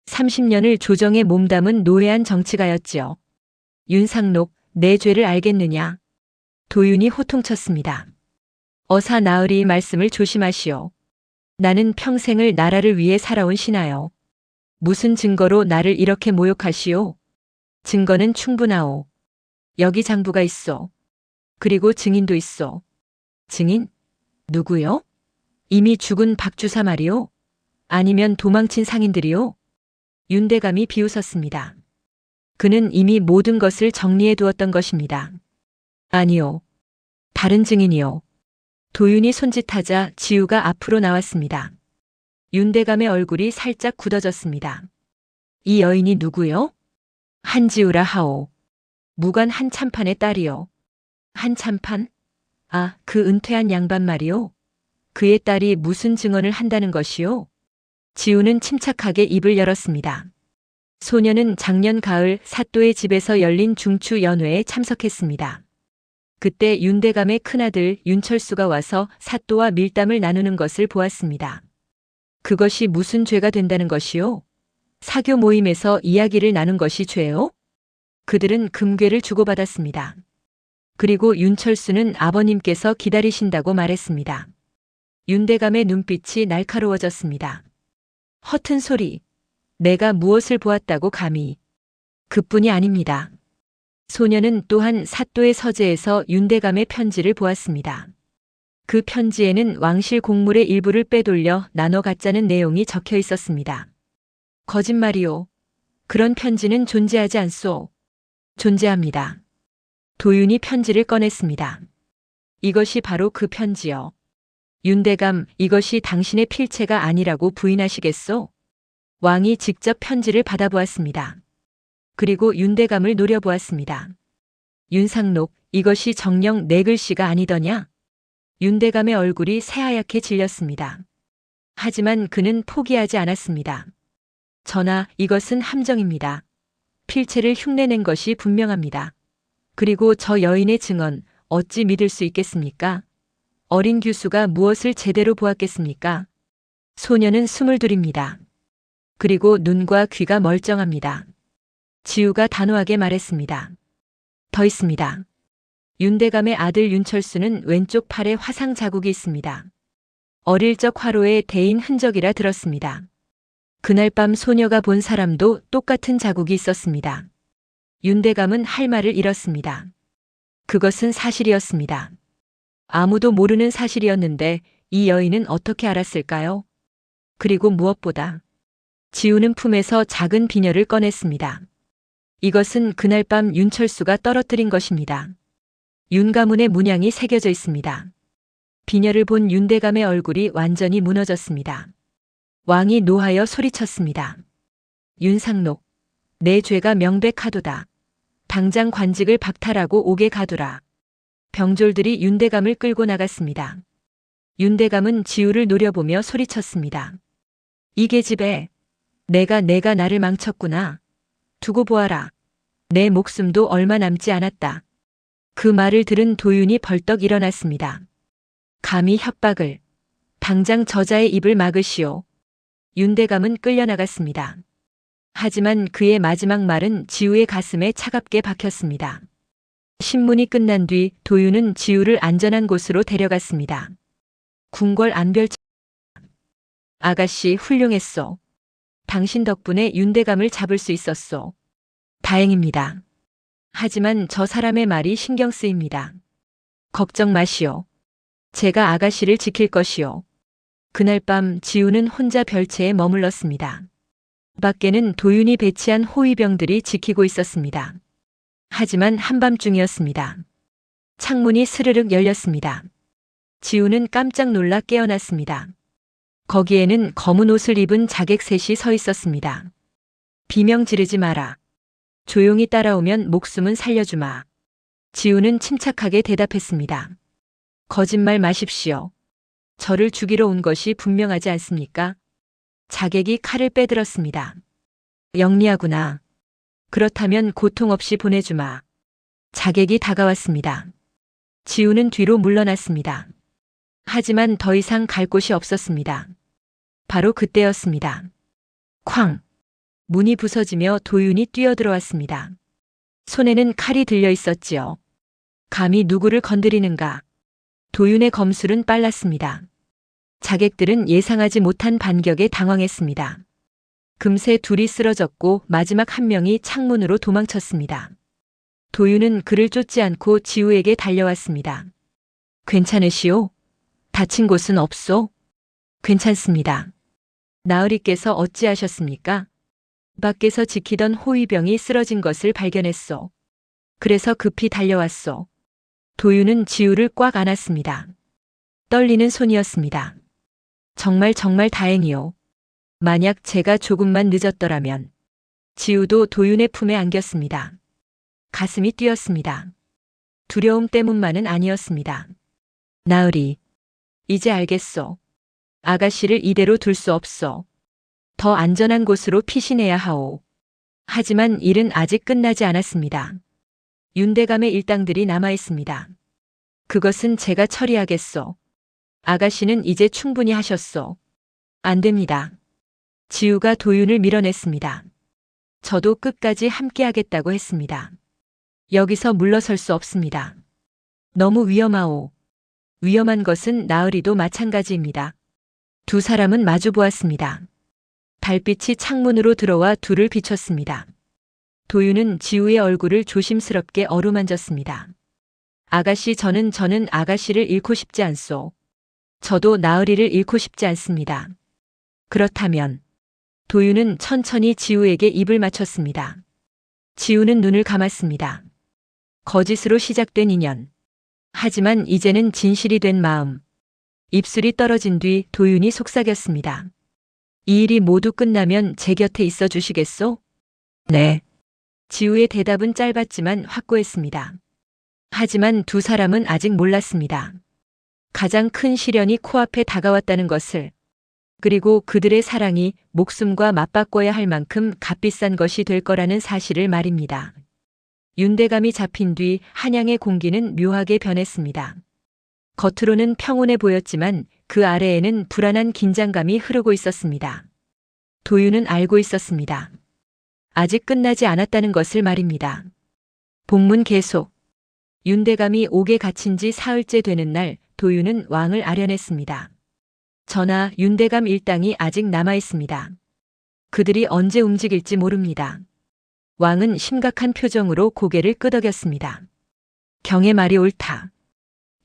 30년을 조정에 몸담은 노회한 정치가였지요. 윤상록, 내 죄를 알겠느냐? 도윤이 호통쳤습니다. 어사 나으리 말씀을 조심하시오. 나는 평생을 나라를 위해 살아온 신하요. 무슨 증거로 나를 이렇게 모욕하시오? 증거는 충분하오. 여기 장부가 있어. 그리고 증인도 있어. 증인? 누구요? 이미 죽은 박주사 말이오? 아니면 도망친 상인들이요? 윤대감이 비웃었습니다. 그는 이미 모든 것을 정리해 두었던 것입니다. 아니요. 다른 증인이요. 도윤이 손짓하자 지우가 앞으로 나왔습니다. 윤대감의 얼굴이 살짝 굳어졌습니다. 이 여인이 누구요? 한지우라 하오. 무관 한참판의 딸이요. 한참판? 아, 그 은퇴한 양반 말이요. 그의 딸이 무슨 증언을 한다는 것이요? 지우는 침착하게 입을 열었습니다. 소녀는 작년 가을 사또의 집에서 열린 중추 연회에 참석했습니다. 그때 윤대감의 큰아들 윤철수가 와서 사또와 밀담을 나누는 것을 보았습니다. 그것이 무슨 죄가 된다는 것이요? 사교 모임에서 이야기를 나눈 것이 죄요? 그들은 금괴를 주고받았습니다. 그리고 윤철수는 아버님께서 기다리신다고 말했습니다. 윤대감의 눈빛이 날카로워졌습니다. 허튼 소리. 내가 무엇을 보았다고 감히. 그뿐이 아닙니다. 소녀는 또한 사또의 서재에서 윤대감의 편지를 보았습니다. 그 편지에는 왕실 공물의 일부를 빼돌려 나눠 갖자는 내용이 적혀 있었습니다. 거짓말이요. 그런 편지는 존재하지 않소. 존재합니다. 도윤이 편지를 꺼냈습니다. 이것이 바로 그 편지요. 윤대감, 이것이 당신의 필체가 아니라고 부인하시겠소? 왕이 직접 편지를 받아보았습니다. 그리고 윤대감을 노려보았습니다. 윤상록, 이것이 정녕 내 글씨가 아니더냐? 윤대감의 얼굴이 새하얗게 질렸습니다. 하지만 그는 포기하지 않았습니다. 전하, 이것은 함정입니다. 필체를 흉내낸 것이 분명합니다. 그리고 저 여인의 증언, 어찌 믿을 수 있겠습니까? 어린 규수가 무엇을 제대로 보았겠습니까? 소녀는 숨을 들입니다. 그리고 눈과 귀가 멀쩡합니다. 지우가 단호하게 말했습니다. 더 있습니다. 윤대감의 아들 윤철수는 왼쪽 팔에 화상 자국이 있습니다. 어릴 적 화로에 대인 흔적이라 들었습니다. 그날 밤 소녀가 본 사람도 똑같은 자국이 있었습니다. 윤대감은 할 말을 잃었습니다. 그것은 사실이었습니다. 아무도 모르는 사실이었는데 이 여인은 어떻게 알았을까요? 그리고 무엇보다 지우는 품에서 작은 비녀를 꺼냈습니다. 이것은 그날 밤 윤철수가 떨어뜨린 것입니다. 윤 가문의 문양이 새겨져 있습니다. 비녀를 본 윤대감의 얼굴이 완전히 무너졌습니다. 왕이 노하여 소리쳤습니다. 윤상록, 내 죄가 명백하도다. 당장 관직을 박탈하고 옥에 가두라. 병졸들이 윤대감을 끌고 나갔습니다. 윤대감은 지우를 노려보며 소리쳤습니다. 이 계집애, 내가 나를 망쳤구나. 두고 보아라. 내 목숨도 얼마 남지 않았다. 그 말을 들은 도윤이 벌떡 일어났습니다. 감히 협박을. 당장 저자의 입을 막으시오. 윤대감은 끌려나갔습니다. 하지만 그의 마지막 말은 지우의 가슴에 차갑게 박혔습니다. 신문이 끝난 뒤 도윤은 지우를 안전한 곳으로 데려갔습니다. 궁궐 안별. 아가씨 훌륭했소. 당신 덕분에 윤대감을 잡을 수 있었소. 다행입니다. 하지만 저 사람의 말이 신경 쓰입니다. 걱정 마시오. 제가 아가씨를 지킬 것이오. 그날 밤 지우는 혼자 별채에 머물렀습니다. 밖에는 도윤이 배치한 호위병들이 지키고 있었습니다. 하지만 한밤중이었습니다. 창문이 스르륵 열렸습니다. 지우는 깜짝 놀라 깨어났습니다. 거기에는 검은 옷을 입은 자객 셋이 서 있었습니다. 비명 지르지 마라. 조용히 따라오면 목숨은 살려주마. 지우는 침착하게 대답했습니다. 거짓말 마십시오. 저를 죽이러 온 것이 분명하지 않습니까? 자객이 칼을 빼들었습니다. 영리하구나. 그렇다면 고통 없이 보내주마. 자객이 다가왔습니다. 지우는 뒤로 물러났습니다. 하지만 더 이상 갈 곳이 없었습니다. 바로 그때였습니다. 쾅! 문이 부서지며 도윤이 뛰어들어왔습니다. 손에는 칼이 들려 있었지요. 감히 누구를 건드리는가? 도윤의 검술은 빨랐습니다. 자객들은 예상하지 못한 반격에 당황했습니다. 금세 둘이 쓰러졌고 마지막 한 명이 창문으로 도망쳤습니다. 도윤은 그를 쫓지 않고 지우에게 달려왔습니다. 괜찮으시오? 다친 곳은 없소? 괜찮습니다. 나으리께서 어찌하셨습니까? 밖에서 지키던 호위병이 쓰러진 것을 발견했소. 그래서 급히 달려왔소. 도윤은 지우를 꽉 안았습니다. 떨리는 손이었습니다. 정말 다행이요. 만약 제가 조금만 늦었더라면. 지우도 도윤의 품에 안겼습니다. 가슴이 뛰었습니다. 두려움 때문만은 아니었습니다. 나으리, 이제 알겠소. 아가씨를 이대로 둘 수 없소. 더 안전한 곳으로 피신해야 하오. 하지만 일은 아직 끝나지 않았습니다. 윤대감의 일당들이 남아 있습니다. 그것은 제가 처리하겠소. 아가씨는 이제 충분히 하셨소. 안 됩니다. 지우가 도윤을 밀어냈습니다. 저도 끝까지 함께하겠다고 했습니다. 여기서 물러설 수 없습니다. 너무 위험하오. 위험한 것은 나으리도 마찬가지입니다. 두 사람은 마주 보았습니다. 달빛이 창문으로 들어와 둘을 비췄습니다. 도윤은 지우의 얼굴을 조심스럽게 어루만졌습니다. 아가씨, 저는 아가씨를 잃고 싶지 않소. 저도 나으리를 잃고 싶지 않습니다. 그렇다면 도윤은 천천히 지우에게 입을 맞췄습니다. 지우는 눈을 감았습니다. 거짓으로 시작된 인연. 하지만 이제는 진실이 된 마음. 입술이 떨어진 뒤 도윤이 속삭였습니다. 이 일이 모두 끝나면 제 곁에 있어 주시겠소? 네. 지우의 대답은 짧았지만 확고했습니다. 하지만 두 사람은 아직 몰랐습니다. 가장 큰 시련이 코앞에 다가왔다는 것을, 그리고 그들의 사랑이 목숨과 맞바꿔야 할 만큼 값비싼 것이 될 거라는 사실을 말입니다. 윤대감이 잡힌 뒤 한양의 공기는 묘하게 변했습니다. 겉으로는 평온해 보였지만 그 아래에는 불안한 긴장감이 흐르고 있었습니다. 도윤은 알고 있었습니다. 아직 끝나지 않았다는 것을 말입니다. 복문 계속. 윤대감이 옥에 갇힌 지 사흘째 되는 날 도윤은 왕을 아련했습니다. 전하, 윤대감 일당이 아직 남아 있습니다. 그들이 언제 움직일지 모릅니다. 왕은 심각한 표정으로 고개를 끄덕였습니다. 경의 말이 옳다.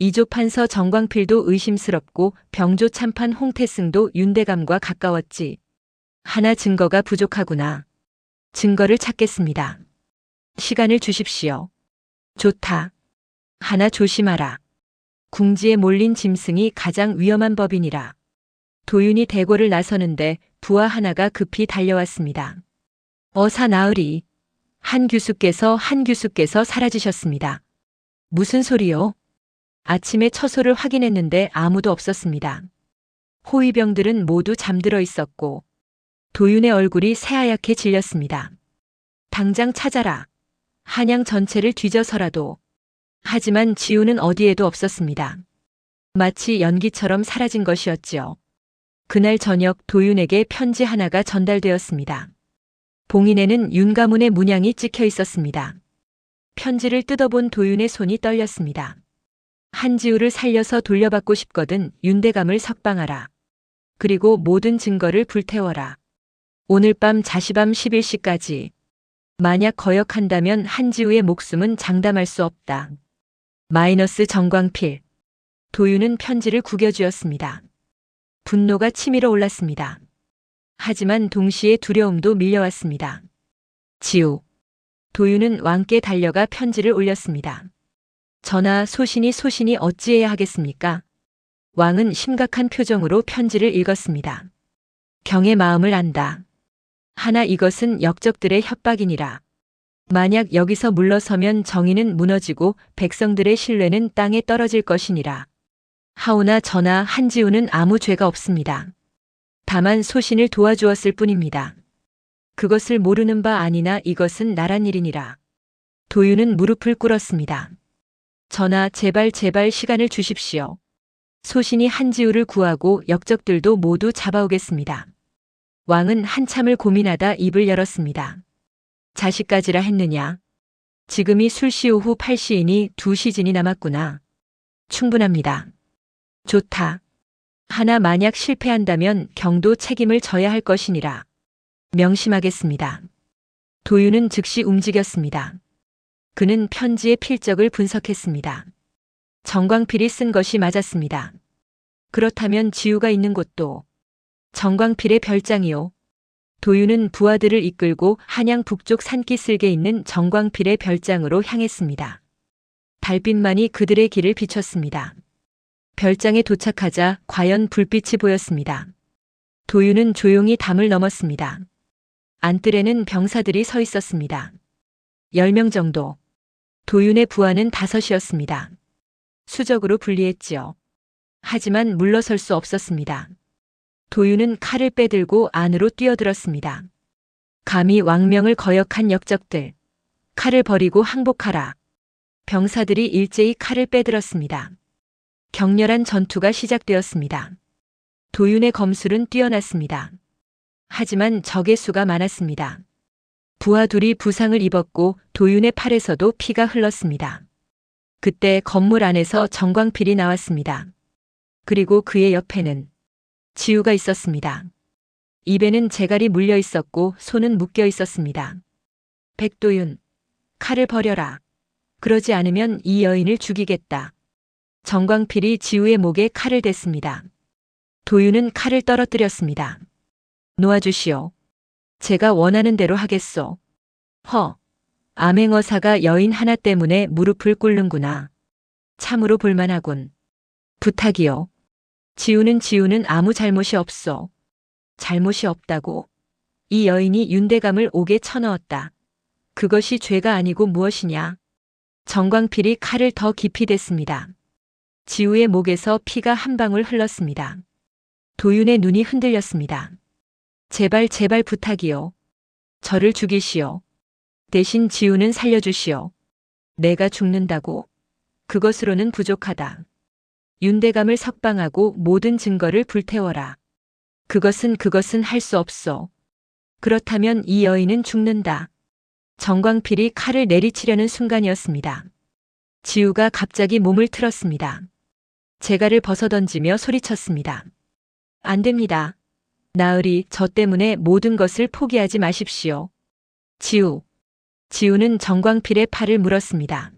이조 판서 정광필도 의심스럽고 병조 참판 홍태승도 윤대감과 가까웠지. 하나 증거가 부족하구나. 증거를 찾겠습니다. 시간을 주십시오. 좋다. 하나 조심하라. 궁지에 몰린 짐승이 가장 위험한 법이니라. 도윤이 대궐을 나서는데 부하 하나가 급히 달려왔습니다. 어사 나으리. 한 규수께서 사라지셨습니다. 무슨 소리요? 아침에 처소를 확인했는데 아무도 없었습니다. 호위병들은 모두 잠들어 있었고 도윤의 얼굴이 새하얗게 질렸습니다. 당장 찾아라. 한양 전체를 뒤져서라도. 하지만 지우는 어디에도 없었습니다. 마치 연기처럼 사라진 것이었지요. 그날 저녁 도윤에게 편지 하나가 전달되었습니다. 봉인에는 윤 가문의 문양이 찍혀 있었습니다. 편지를 뜯어본 도윤의 손이 떨렸습니다. 한지우를 살려서 돌려받고 싶거든 윤대감을 석방하라. 그리고 모든 증거를 불태워라. 오늘 밤 자시밤 11시까지. 만약 거역한다면 한지우의 목숨은 장담할 수 없다. 마이너스 정광필. 도윤은 편지를 구겨쥐었습니다. 분노가 치밀어 올랐습니다. 하지만 동시에 두려움도 밀려왔습니다. 지우. 도윤은 왕께 달려가 편지를 올렸습니다. 전하, 소신이 어찌해야 하겠습니까? 왕은 심각한 표정으로 편지를 읽었습니다. 경의 마음을 안다. 하나 이것은 역적들의 협박이니라. 만약 여기서 물러서면 정의는 무너지고 백성들의 신뢰는 땅에 떨어질 것이니라. 하오나 전하, 한지우는 아무 죄가 없습니다. 다만 소신을 도와주었을 뿐입니다. 그것을 모르는 바 아니나 이것은 나란 일이니라. 도윤은 무릎을 꿇었습니다. 전하, 제발 시간을 주십시오. 소신이 한지우를 구하고 역적들도 모두 잡아오겠습니다. 왕은 한참을 고민하다 입을 열었습니다. 자식까지라 했느냐? 지금이 술시 오후 8시이니 2시즌이 남았구나. 충분합니다. 좋다. 하나 만약 실패한다면 경도 책임을 져야 할 것이니라. 명심하겠습니다. 도윤은 즉시 움직였습니다. 그는 편지의 필적을 분석했습니다. 정광필이 쓴 것이 맞았습니다. 그렇다면 지우가 있는 곳도 정광필의 별장이요. 도윤은 부하들을 이끌고 한양 북쪽 산기슭에 있는 정광필의 별장으로 향했습니다. 달빛만이 그들의 길을 비췄습니다. 별장에 도착하자 과연 불빛이 보였습니다. 도윤은 조용히 담을 넘었습니다. 안뜰에는 병사들이 서 있었습니다. 10명 정도. 도윤의 부하는 5이었습니다. 수적으로 분리했지요. 하지만 물러설 수 없었습니다. 도윤은 칼을 빼들고 안으로 뛰어들었습니다. 감히 왕명을 거역한 역적들. 칼을 버리고 항복하라. 병사들이 일제히 칼을 빼들었습니다. 격렬한 전투가 시작되었습니다. 도윤의 검술은 뛰어났습니다. 하지만 적의 수가 많았습니다. 부하 둘이 부상을 입었고 도윤의 팔에서도 피가 흘렀습니다. 그때 건물 안에서 정광필이 나왔습니다. 그리고 그의 옆에는 지우가 있었습니다. 입에는 재갈이 물려 있었고 손은 묶여 있었습니다. 백도윤, 칼을 버려라. 그러지 않으면 이 여인을 죽이겠다. 정광필이 지우의 목에 칼을 댔습니다. 도윤은 칼을 떨어뜨렸습니다. 놓아주시오. 제가 원하는 대로 하겠소. 암행어사가 여인 하나 때문에 무릎을 꿇는구나. 참으로 볼만하군. 부탁이요. 지우는 아무 잘못이 없소. 잘못이 없다고? 이 여인이 윤대감을 옥에 쳐넣었다. 그것이 죄가 아니고 무엇이냐? 정광필이 칼을 더 깊이 댔습니다. 지우의 목에서 피가 한 방울 흘렀습니다. 도윤의 눈이 흔들렸습니다. 제발 부탁이요. 저를 죽이시오. 대신 지우는 살려주시오. 내가 죽는다고? 그것으로는 부족하다. 윤대감을 석방하고 모든 증거를 불태워라. 그것은 할 수 없소. 그렇다면 이 여인은 죽는다. 정광필이 칼을 내리치려는 순간이었습니다. 지우가 갑자기 몸을 틀었습니다. 재갈을 벗어던지며 소리쳤습니다. 안 됩니다. 나으리, 저 때문에 모든 것을 포기하지 마십시오. 지우는 정광필의 팔을 물었습니다.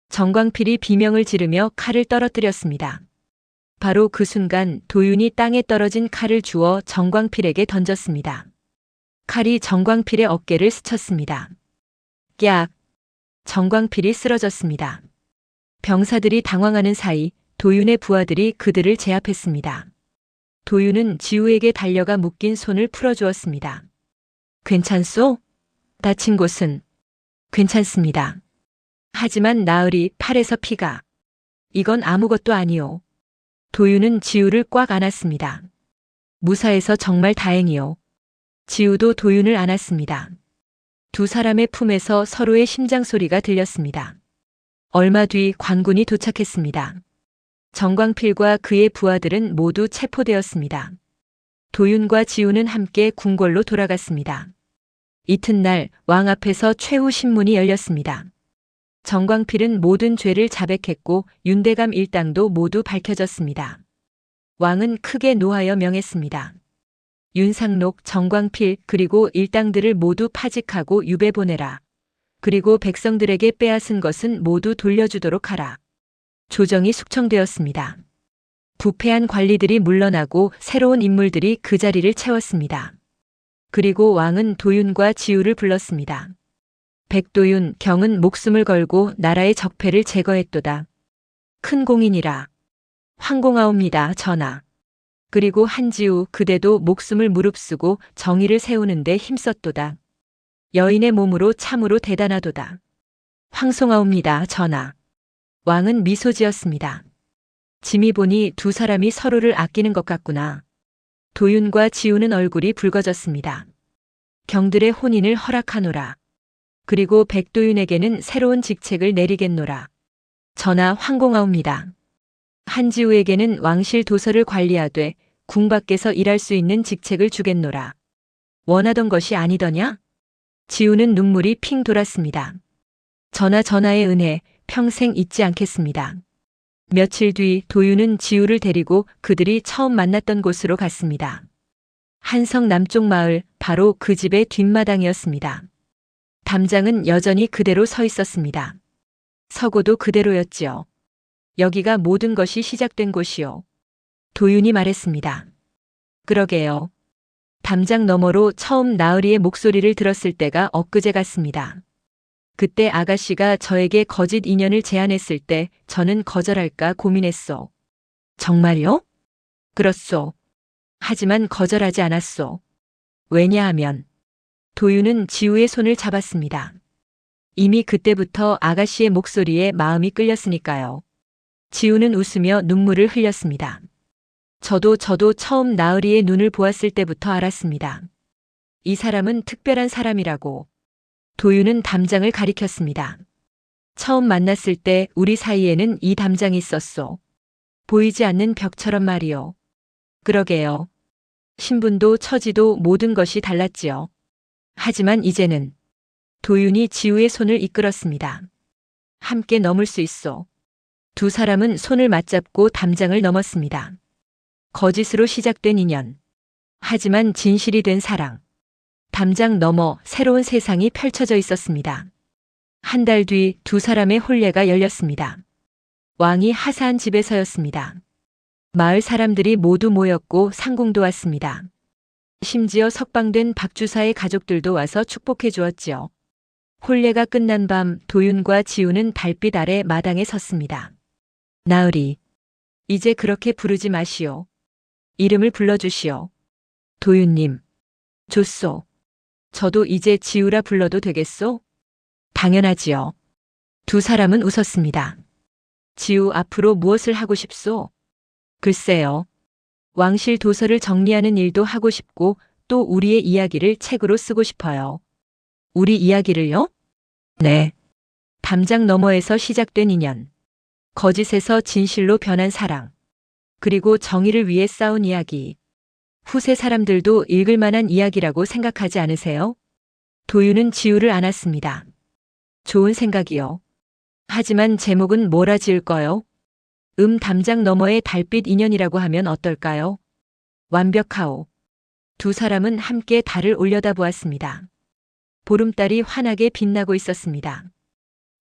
정광필이 비명을 지르며 칼을 떨어뜨렸습니다. 바로 그 순간 도윤이 땅에 떨어진 칼을 주워 정광필에게 던졌습니다. 칼이 정광필의 어깨를 스쳤습니다. 깍! 정광필이 쓰러졌습니다. 병사들이 당황하는 사이 도윤의 부하들이 그들을 제압했습니다. 도윤은 지우에게 달려가 묶인 손을 풀어주었습니다. 괜찮소? 다친 곳은? 괜찮습니다. 하지만 나으리 팔에서 피가. 이건 아무것도 아니오. 도윤은 지우를 꽉 안았습니다. 무사해서 정말 다행이오. 지우도 도윤을 안았습니다. 두 사람의 품에서 서로의 심장 소리가 들렸습니다. 얼마 뒤 관군이 도착했습니다. 정광필과 그의 부하들은 모두 체포되었습니다. 도윤과 지우는 함께 궁궐로 돌아갔습니다. 이튿날 왕 앞에서 최후 신문이 열렸습니다. 정광필은 모든 죄를 자백했고 윤대감 일당도 모두 밝혀졌습니다. 왕은 크게 노하여 명했습니다. 윤상록, 정광필 그리고 일당들을 모두 파직하고 유배 보내라. 그리고 백성들에게 빼앗은 것은 모두 돌려주도록 하라. 조정이 숙청되었습니다. 부패한 관리들이 물러나고 새로운 인물들이 그 자리를 채웠습니다. 그리고 왕은 도윤과 지우를 불렀습니다. 백도윤, 경은 목숨을 걸고 나라의 적폐를 제거했도다. 큰 공인이라. 황공하옵니다, 전하. 그리고 한지우, 그대도 목숨을 무릅쓰고 정의를 세우는데 힘썼도다. 여인의 몸으로 참으로 대단하도다. 황송하옵니다, 전하. 왕은 미소 지었습니다. 짐이 보니 두 사람이 서로를 아끼는 것 같구나. 도윤과 지우는 얼굴이 붉어졌습니다. 경들의 혼인을 허락하노라. 그리고 백도윤에게는 새로운 직책을 내리겠노라. 전하, 황공하옵니다. 한지우에게는 왕실 도서를 관리하되 궁 밖에서 일할 수 있는 직책을 주겠노라. 원하던 것이 아니더냐? 지우는 눈물이 핑 돌았습니다. 전하의 은혜 평생 잊지 않겠습니다. 며칠 뒤 도윤은 지우를 데리고 그들이 처음 만났던 곳으로 갔습니다. 한성 남쪽 마을, 바로 그 집의 뒷마당이었습니다. 담장은 여전히 그대로 서 있었습니다. 서고도 그대로였지요. 여기가 모든 것이 시작된 곳이요. 도윤이 말했습니다. 그러게요. 담장 너머로 처음 나으리의 목소리를 들었을 때가 엊그제 같습니다. 그때 아가씨가 저에게 거짓 인연을 제안했을 때 저는 거절할까 고민했소. 정말요? 그렇소. 하지만 거절하지 않았소. 왜냐하면 도윤은 지우의 손을 잡았습니다. 이미 그때부터 아가씨의 목소리에 마음이 끌렸으니까요. 지우는 웃으며 눈물을 흘렸습니다. 저도 처음 나으리의 눈을 보았을 때부터 알았습니다. 이 사람은 특별한 사람이라고. 도윤은 담장을 가리켰습니다. 처음 만났을 때 우리 사이에는 이 담장이 있었소. 보이지 않는 벽처럼 말이요. 그러게요. 신분도 처지도 모든 것이 달랐지요. 하지만 이제는 도윤이 지우의 손을 이끌었습니다. 함께 넘을 수 있소. 두 사람은 손을 맞잡고 담장을 넘었습니다. 거짓으로 시작된 인연. 하지만 진실이 된 사랑. 담장 너머 새로운 세상이 펼쳐져 있었습니다. 한 달 뒤 두 사람의 혼례가 열렸습니다. 왕이 하사한 집에서였습니다. 마을 사람들이 모두 모였고 상공도 왔습니다. 심지어 석방된 박주사의 가족들도 와서 축복해 주었지요. 혼례가 끝난 밤 도윤과 지우는 달빛 아래 마당에 섰습니다. 나으리, 이제 그렇게 부르지 마시오. 이름을 불러주시오. 도윤님, 좋소. 저도 이제 지우라 불러도 되겠소? 당연하지요. 두 사람은 웃었습니다. 지우 앞으로 무엇을 하고 싶소? 글쎄요. 왕실 도서를 정리하는 일도 하고 싶고 또 우리의 이야기를 책으로 쓰고 싶어요. 우리 이야기를요? 네. 담장 너머에서 시작된 인연. 거짓에서 진실로 변한 사랑. 그리고 정의를 위해 싸운 이야기. 후세 사람들도 읽을 만한 이야기라고 생각하지 않으세요? 도윤은 지우를 안았습니다. 좋은 생각이요. 하지만 제목은 뭐라 지을까요? 담장 너머의 달빛 인연이라고 하면 어떨까요? 완벽하오. 두 사람은 함께 달을 올려다보았습니다. 보름달이 환하게 빛나고 있었습니다.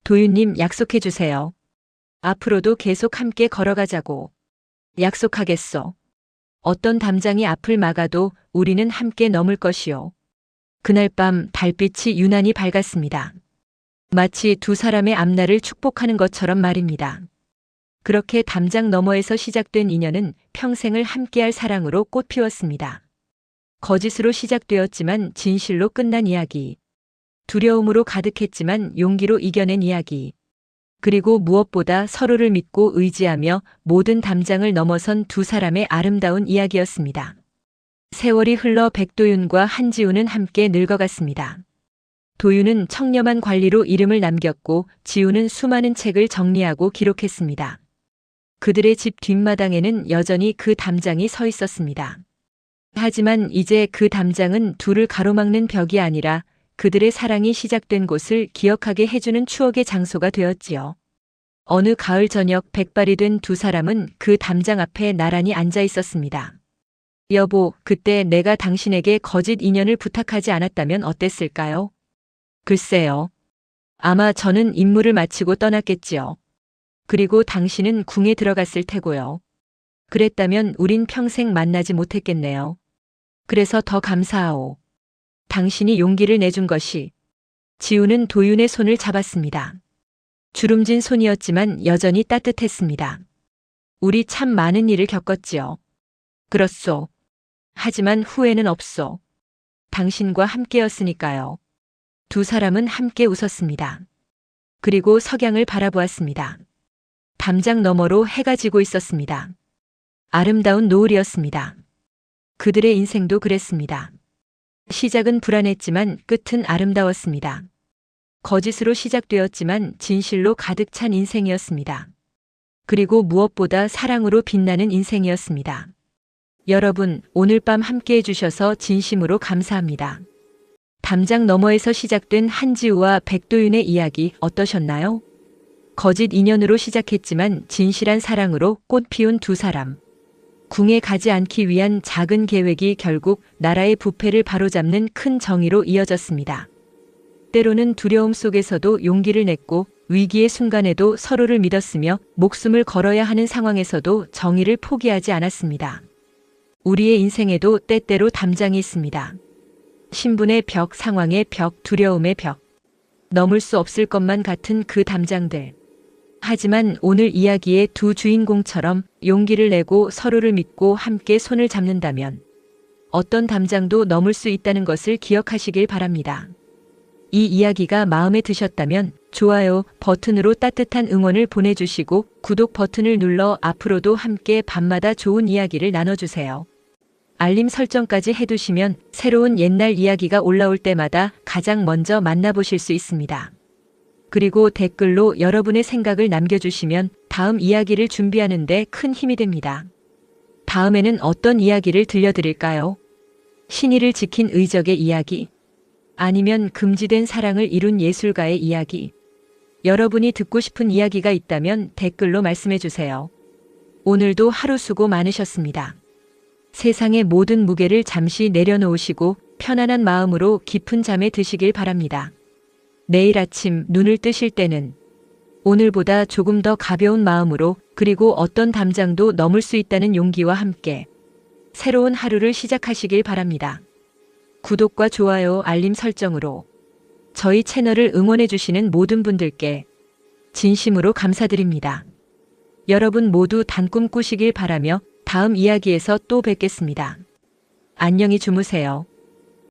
도윤님 약속해 주세요. 앞으로도 계속 함께 걸어가자고. 약속하겠소. 어떤 담장이 앞을 막아도 우리는 함께 넘을 것이요. 그날 밤 달빛이 유난히 밝았습니다. 마치 두 사람의 앞날을 축복하는 것처럼 말입니다. 그렇게 담장 너머에서 시작된 인연은 평생을 함께할 사랑으로 꽃피웠습니다. 거짓으로 시작되었지만 진실로 끝난 이야기. 두려움으로 가득했지만 용기로 이겨낸 이야기. 그리고 무엇보다 서로를 믿고 의지하며 모든 담장을 넘어선 두 사람의 아름다운 이야기였습니다. 세월이 흘러 백도윤과 한지우는 함께 늙어갔습니다. 도윤은 청렴한 관리로 이름을 남겼고 지우는 수많은 책을 정리하고 기록했습니다. 그들의 집 뒷마당에는 여전히 그 담장이 서 있었습니다. 하지만 이제 그 담장은 둘을 가로막는 벽이 아니라 그들의 사랑이 시작된 곳을 기억하게 해주는 추억의 장소가 되었지요. 어느 가을 저녁 백발이 된 두 사람은 그 담장 앞에 나란히 앉아 있었습니다. 여보, 그때 내가 당신에게 거짓 인연을 부탁하지 않았다면 어땠을까요? 글쎄요. 아마 저는 임무를 마치고 떠났겠지요. 그리고 당신은 궁에 들어갔을 테고요. 그랬다면 우린 평생 만나지 못했겠네요. 그래서 더 감사하오. 당신이 용기를 내준 것이. 지우는 도윤의 손을 잡았습니다. 주름진 손이었지만 여전히 따뜻했습니다. 우리 참 많은 일을 겪었지요. 그렇소. 하지만 후회는 없소. 당신과 함께였으니까요. 두 사람은 함께 웃었습니다. 그리고 석양을 바라보았습니다. 담장 너머로 해가 지고 있었습니다. 아름다운 노을이었습니다. 그들의 인생도 그랬습니다. 시작은 불안했지만 끝은 아름다웠습니다. 거짓으로 시작되었지만 진실로 가득 찬 인생이었습니다. 그리고 무엇보다 사랑으로 빛나는 인생이었습니다. 여러분, 오늘 밤 함께 해주셔서 진심으로 감사합니다. 담장 너머에서 시작된 한지우와 백도윤의 이야기 어떠셨나요? 거짓 인연으로 시작했지만 진실한 사랑으로 꽃 피운 두 사람. 궁에 가지 않기 위한 작은 계획이 결국 나라의 부패를 바로잡는 큰 정의로 이어졌습니다. 때로는 두려움 속에서도 용기를 냈고 위기의 순간에도 서로를 믿었으며 목숨을 걸어야 하는 상황에서도 정의를 포기하지 않았습니다. 우리의 인생에도 때때로 담장이 있습니다. 신분의 벽, 상황의 벽, 두려움의 벽. 넘을 수 없을 것만 같은 그 담장들. 하지만 오늘 이야기의 두 주인공처럼 용기를 내고 서로를 믿고 함께 손을 잡는다면 어떤 담장도 넘을 수 있다는 것을 기억하시길 바랍니다. 이 이야기가 마음에 드셨다면 좋아요 버튼으로 따뜻한 응원을 보내주시고 구독 버튼을 눌러 앞으로도 함께 밤마다 좋은 이야기를 나눠주세요. 알림 설정까지 해두시면 새로운 옛날 이야기가 올라올 때마다 가장 먼저 만나보실 수 있습니다. 그리고 댓글로 여러분의 생각을 남겨주시면 다음 이야기를 준비하는 데 큰 힘이 됩니다. 다음에는 어떤 이야기를 들려드릴까요? 신의를 지킨 의적의 이야기? 아니면 금지된 사랑을 이룬 예술가의 이야기? 여러분이 듣고 싶은 이야기가 있다면 댓글로 말씀해주세요. 오늘도 하루 수고 많으셨습니다. 세상의 모든 무게를 잠시 내려놓으시고 편안한 마음으로 깊은 잠에 드시길 바랍니다. 내일 아침 눈을 뜨실 때는 오늘보다 조금 더 가벼운 마음으로, 그리고 어떤 담장도 넘을 수 있다는 용기와 함께 새로운 하루를 시작하시길 바랍니다. 구독과 좋아요, 알림 설정으로 저희 채널을 응원해주시는 모든 분들께 진심으로 감사드립니다. 여러분 모두 단꿈 꾸시길 바라며 다음 이야기에서 또 뵙겠습니다. 안녕히 주무세요.